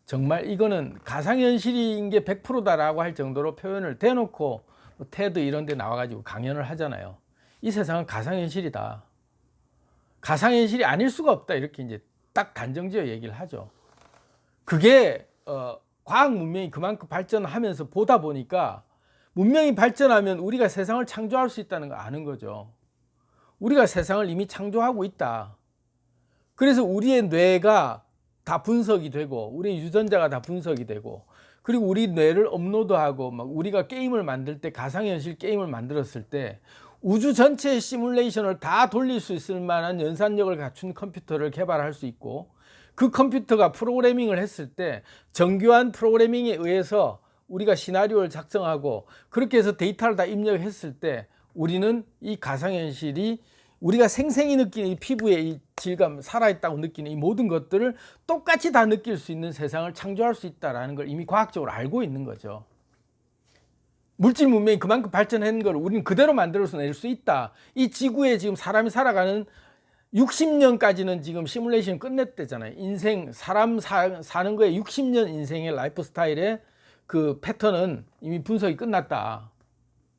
A: 정말 이거는 가상현실인 게 100%다라고 할 정도로 표현을 대놓고 뭐 테드 이런 데 나와가지고 강연을 하잖아요. 이 세상은 가상현실이다. 가상현실이 아닐 수가 없다. 이렇게 이제 딱 단정지어 얘기를 하죠. 그게 과학 문명이 그만큼 발전하면서 보다 보니까 문명이 발전하면 우리가 세상을 창조할 수 있다는 걸 아는 거죠. 우리가 세상을 이미 창조하고 있다. 그래서 우리의 뇌가 다 분석이 되고 우리의 유전자가 다 분석이 되고 그리고 우리 뇌를 업로드하고 막 우리가 게임을 만들 때 가상현실 게임을 만들었을 때 우주 전체의 시뮬레이션을 다 돌릴 수 있을 만한 연산력을 갖춘 컴퓨터를 개발할 수 있고 그 컴퓨터가 프로그래밍을 했을 때 정교한 프로그래밍에 의해서 우리가 시나리오를 작성하고 그렇게 해서 데이터를 다 입력했을 때 우리는 이 가상현실이 우리가 생생히 느끼는 이 피부의 이 질감, 살아있다고 느끼는 이 모든 것들을 똑같이 다 느낄 수 있는 세상을 창조할 수 있다는 걸 이미 과학적으로 알고 있는 거죠. 물질 문명이 그만큼 발전한 걸 우리는 그대로 만들어서 낼 수 있다. 이 지구에 지금 사람이 살아가는 60년까지는 지금 시뮬레이션 끝냈대잖아요. 인생, 사람 사는 거에 60년 인생의 라이프 스타일의 그 패턴은 이미 분석이 끝났다.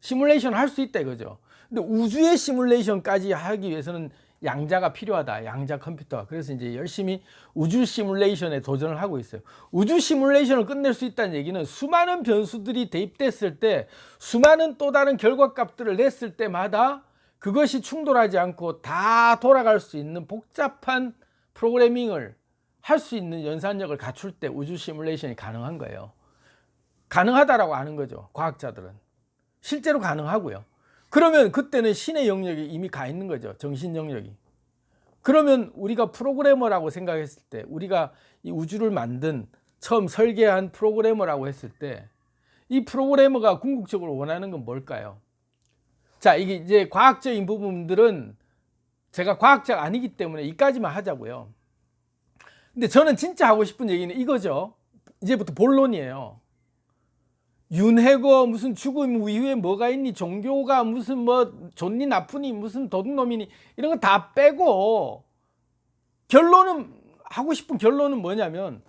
A: 시뮬레이션 할 수 있다 이거죠. 근데 우주의 시뮬레이션까지 하기 위해서는 양자가 필요하다. 양자 컴퓨터. 그래서 이제 열심히 우주 시뮬레이션에 도전을 하고 있어요. 우주 시뮬레이션을 끝낼 수 있다는 얘기는 수많은 변수들이 대입됐을 때 수많은 또 다른 결과값들을 냈을 때마다 그것이 충돌하지 않고 다 돌아갈 수 있는 복잡한 프로그래밍을 할 수 있는 연산력을 갖출 때 우주 시뮬레이션이 가능한 거예요. 가능하다라고 아는 거죠. 과학자들은. 실제로 가능하고요. 그러면 그때는 신의 영역이 이미 가 있는 거죠. 정신 영역이. 그러면 우리가 프로그래머라고 생각했을 때 우리가 이 우주를 만든 처음 설계한 프로그래머라고 했을 때 이 프로그래머가 궁극적으로 원하는 건 뭘까요? 자, 이게 이제 과학적인 부분들은 제가 과학자가 아니기 때문에 이까지만 하자고요. 근데 저는 진짜 하고 싶은 얘기는 이거죠. 이제부터 본론이에요. 윤회고 무슨 죽음 이후에 뭐가 있니, 종교가 무슨 뭐 좋니 나쁘니 무슨 도둑놈이니 이런 거 다 빼고 결론은, 하고 싶은 결론은 뭐냐면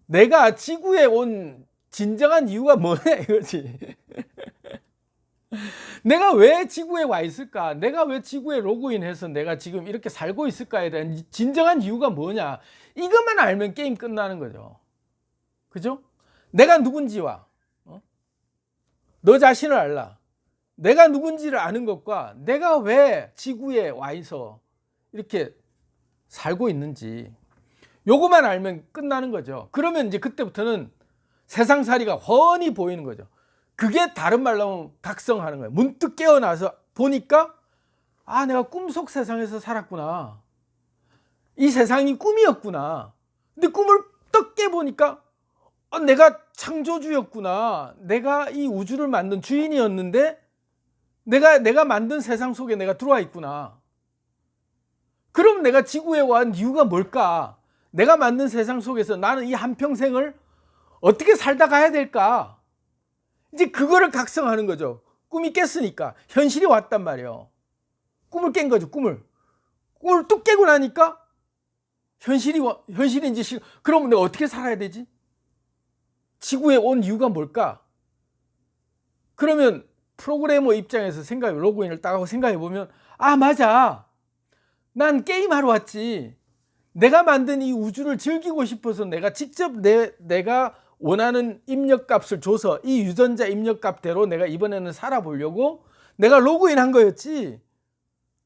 A: 내가 지구에 온 진정한 이유가 뭐냐 이거지. 내가 왜 지구에 와 있을까? 내가 왜 지구에 로그인해서 내가 지금 이렇게 살고 있을까에 대한 진정한 이유가 뭐냐? 이것만 알면 게임 끝나는 거죠. 그죠? 내가 누군지와 너 자신을 알라. 내가 누군지를 아는 것과 내가 왜 지구에 와 있어 이렇게 살고 있는지 요거만 알면 끝나는 거죠. 그러면 이제 그때부터는 세상살이가 훤히 보이는 거죠. 그게 다른 말로 하면 각성하는 거예요. 문득 깨어나서 보니까 아, 내가 꿈속 세상에서 살았구나. 이 세상이 꿈이었구나. 근데 꿈을 떡 깨보니까 내가 창조주였구나. 내가 이 우주를 만든 주인이었는데 내가 만든 세상 속에 내가 들어와 있구나. 그럼 내가 지구에 온 이유가 뭘까? 내가 만든 세상 속에서 나는 이 한평생을 어떻게 살다 가야 될까? 이제 그거를 각성하는 거죠. 꿈이 깼으니까. 현실이 왔단 말이에요. 꿈을 깬 거죠. 꿈을 뚝 깨고 나니까 현실이 이제 그러면 내가 어떻게 살아야 되지? 지구에 온 이유가 뭘까? 그러면 프로그래머 입장에서 로그인을 딱 하고 생각해 보면 아, 맞아. 난 게임하러 왔지. 내가 만든 이 우주를 즐기고 싶어서 내가 직접 내가 원하는 입력값을 줘서 이 유전자 입력값대로 내가 이번에는 살아보려고 내가 로그인한 거였지.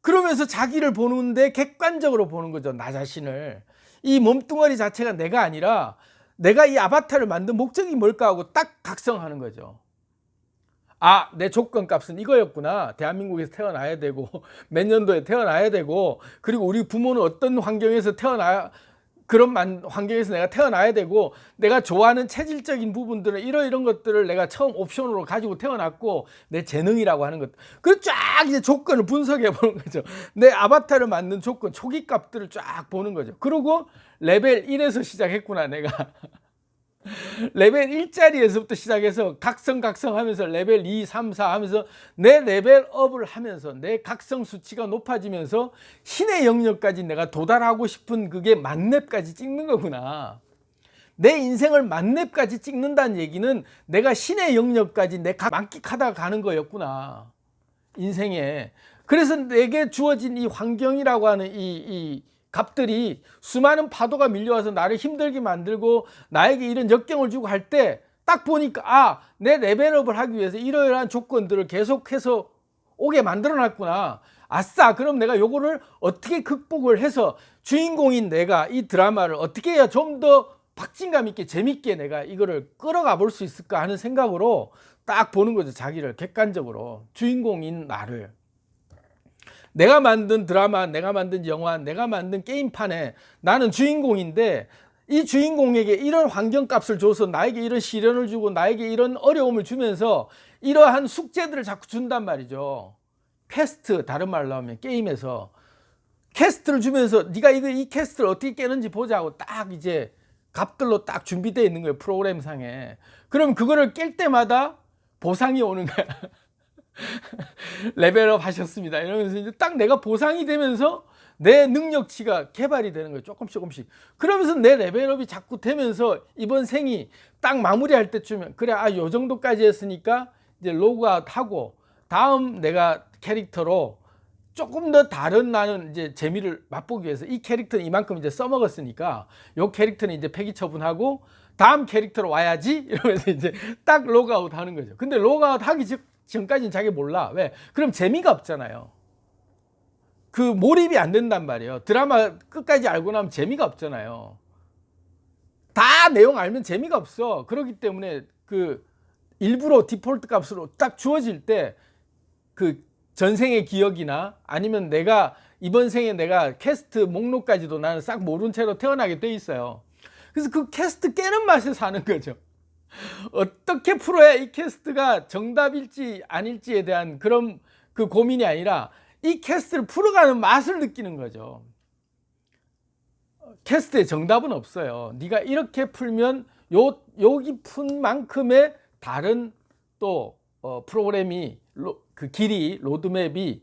A: 그러면서 자기를 보는데 객관적으로 보는 거죠. 나 자신을. 이 몸뚱아리 자체가 내가 아니라 내가 이 아바타를 만든 목적이 뭘까 하고 딱 각성하는 거죠. 아, 내 조건값은 이거였구나. 대한민국에서 태어나야 되고 몇 년도에 태어나야 되고 그리고 우리 부모는 어떤 환경에서 그런 환경에서 내가 태어나야 되고 내가 좋아하는 체질적인 부분들은 이런 것들을 내가 처음 옵션으로 가지고 태어났고 내 재능이라고 하는 것. 그 쫙 이제 조건을 분석해 보는 거죠. 내 아바타를 만든 조건, 초기 값들을 쫙 보는 거죠. 그리고 레벨 1에서 시작했구나, 내가. 레벨 1짜리에서부터 시작해서 각성하면서 레벨 2, 3, 4 하면서 내 레벨업을 하면서 내 각성 수치가 높아지면서 신의 영역까지 내가 도달하고 싶은 그게 만렙까지 찍는 거구나. 내 인생을 만렙까지 찍는다는 얘기는 내가 신의 영역까지 내가 만끽하다가 가는 거였구나. 인생에. 그래서 내게 주어진 이 환경이라고 하는 이 값들이 수많은 파도가 밀려와서 나를 힘들게 만들고 나에게 이런 역경을 주고 할 때 딱 보니까 내 레벨업을 하기 위해서 이러이러한 조건들을 계속해서 오게 만들어 놨구나. 아싸, 그럼 내가 요거를 어떻게 극복을 해서 주인공인 내가 이 드라마를 어떻게 해야 좀 더 박진감 있게 재밌게 내가 이거를 끌어가 볼 수 있을까 하는 생각으로 딱 보는 거죠. 자기를 객관적으로. 주인공인 나를. 내가 만든 드라마, 내가 만든 영화, 내가 만든 게임판에 나는 주인공인데 이 주인공에게 이런 환경값을 줘서 나에게 이런 시련을 주고 나에게 이런 어려움을 주면서 이러한 숙제들을 자꾸 준단 말이죠. 퀘스트, 다른 말로 하면 게임에서 퀘스트를 주면서 네가 이 퀘스트를 어떻게 깨는지 보자고 딱 이제 값들로 딱 준비되어 있는 거예요. 프로그램상에. 그럼 그거를 깰 때마다 보상이 오는 거야. 레벨업 하셨습니다. 이러면서 이제 딱 내가 보상이 되면서 내 능력치가 개발이 되는 거예요. 조금씩. 그러면서 내 레벨업이 자꾸 되면서 이번 생이 딱 마무리할 때쯤에 그래, 요 정도까지 했으니까 이제 로그아웃 하고 다음 내가 캐릭터로 조금 더 다른 나는 이제 재미를 맛보기 위해서 이 캐릭터는 이만큼 이제 써먹었으니까 요 캐릭터는 이제 폐기 처분하고 다음 캐릭터로 와야지 이러면서 이제 딱 로그아웃 하는 거죠. 근데 로그아웃 하기 전까지는 자기 몰라. 왜? 그럼 재미가 없잖아요. 그 몰입이 안 된단 말이에요. 드라마 끝까지 알고 나면 재미가 없잖아요. 다 내용 알면 재미가 없어. 그렇기 때문에 그 일부러 디폴트 값으로 딱 주어질 때 그 전생의 기억이나 아니면 내가 이번 생에 내가 캐스트 목록까지도 나는 싹 모른 채로 태어나게 돼 있어요. 그래서 그 캐스트 깨는 맛에 사는 거죠. 어떻게 풀어야 이 캐스트가 정답일지 아닐지에 대한 그런 그 고민이 아니라 이 캐스트를 풀어가는 맛을 느끼는 거죠. 캐스트에 정답은 없어요. 네가 이렇게 풀면 여기 푼 만큼의 다른 또 프로그램이 그 길이 로드맵이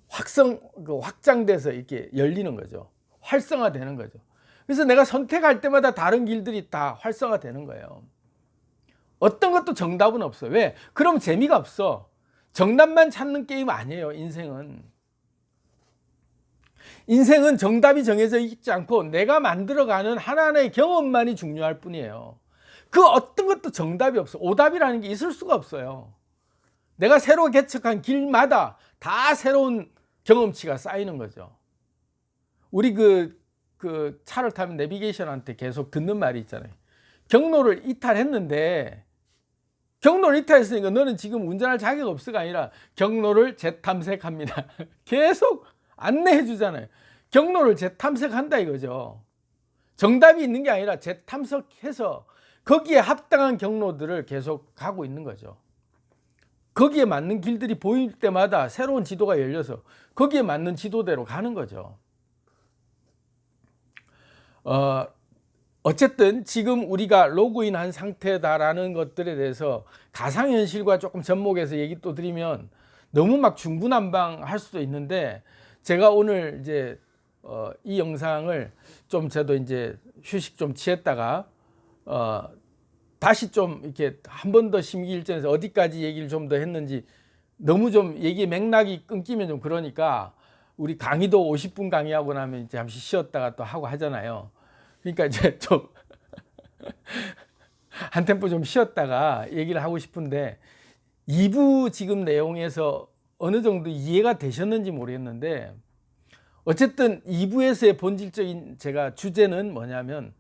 A: 확장돼서 이렇게 열리는 거죠. 활성화되는 거죠. 그래서 내가 선택할 때마다 다른 길들이 다 활성화되는 거예요. 어떤 것도 정답은 없어요. 왜? 그럼 재미가 없어. 정답만 찾는 게임 아니에요. 인생은 정답이 정해져 있지 않고 내가 만들어가는 하나하나의 경험만이 중요할 뿐이에요. 그 어떤 것도 정답이 없어. 오답이라는 게 있을 수가 없어요. 내가 새로 개척한 길마다 다 새로운 경험치가 쌓이는 거죠. 우리 그 차를 타면 내비게이션한테 계속 듣는 말이 있잖아요. 경로를 이탈했는데 경로를 이탈했으니까 너는 지금 운전할 자격 없어가 아니라 경로를 재탐색합니다. 계속 안내해 주잖아요. 경로를 재탐색한다 이거죠. 정답이 있는 게 아니라 재탐색해서 거기에 합당한 경로들을 계속 가고 있는 거죠. 거기에 맞는 길들이 보일 때마다 새로운 지도가 열려서 거기에 맞는 지도대로 가는 거죠. 어쨌든 지금 우리가 로그인한 상태다라는 것들에 대해서 가상현실과 조금 접목해서 얘기 또 드리면 너무 막 중구난방할 수도 있는데 제가 오늘 이제 이 영상을 좀 저도 이제 휴식 좀 취했다가 다시 좀 이렇게 한 번 더 심기일전해서 어디까지 얘기를 좀 더 했는지 너무 좀 얘기 맥락이 끊기면 좀 그러니까 우리 강의도 50분 강의하고 나면 이제 잠시 쉬었다가 또 하고 하잖아요. 그러니까 이제 좀 한 템포 좀 쉬었다가 얘기를 하고 싶은데 2부 지금 내용에서 어느 정도 이해가 되셨는지 모르겠는데 어쨌든 2부에서의 본질적인 제가 주제는 뭐냐면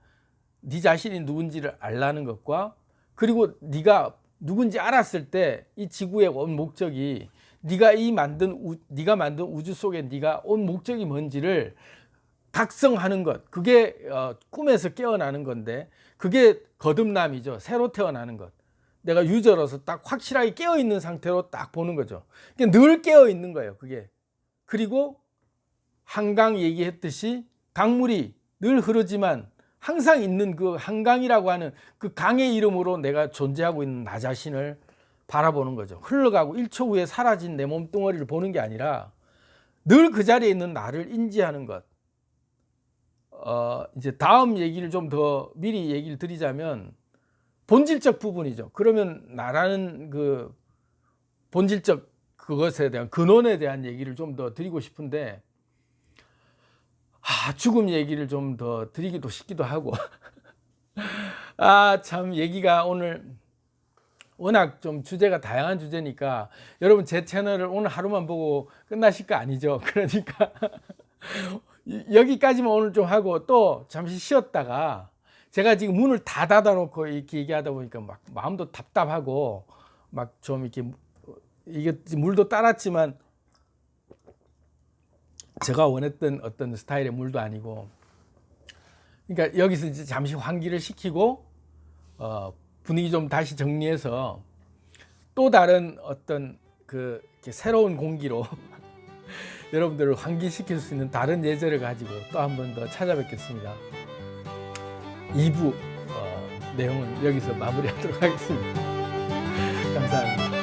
A: 네 자신이 누군지를 알라는 것과 그리고 네가 누군지 알았을 때 이 지구의 온 목적이 네가 만든 우주 속에 네가 온 목적이 뭔지를 각성하는 것, 그게 꿈에서 깨어나는 건데 그게 거듭남이죠. 새로 태어나는 것. 내가 유저로서 딱 확실하게 깨어있는 상태로 딱 보는 거죠. 늘 깨어있는 거예요. 그게. 그리고 한강 얘기했듯이 강물이 늘 흐르지만 항상 있는 그 한강이라고 하는 그 강의 이름으로 내가 존재하고 있는 나 자신을 바라보는 거죠. 흘러가고 1초 후에 사라진 내 몸뚱어리를 보는 게 아니라 늘 그 자리에 있는 나를 인지하는 것. 이제 다음 얘기를 좀 더 미리 얘기를 드리자면 본질적 부분이죠. 그러면 나라는 그 본질적 그것에 대한 근원에 대한 얘기를 좀 더 드리고 싶은데 죽음 얘기를 좀 더 드리기도 싶기도 하고 참 얘기가 오늘 워낙 좀 주제가 다양한 주제니까 여러분 제 채널을 오늘 하루만 보고 끝나실 거 아니죠. 그러니까 여기까지만 오늘 좀 하고 또 잠시 쉬었다가 제가 지금 문을 다 닫아놓고 이렇게 얘기하다 보니까 막 마음도 답답하고 막 좀 이렇게 이게 물도 따랐지만 제가 원했던 어떤 스타일의 물도 아니고 그러니까 여기서 이제 잠시 환기를 시키고 분위기 좀 다시 정리해서 또 다른 어떤 그 이렇게 새로운 공기로 여러분들을 환기시킬 수 있는 다른 예제를 가지고 또 한 번 더 찾아뵙겠습니다. 2부 내용은 여기서 마무리하도록 하겠습니다. 감사합니다.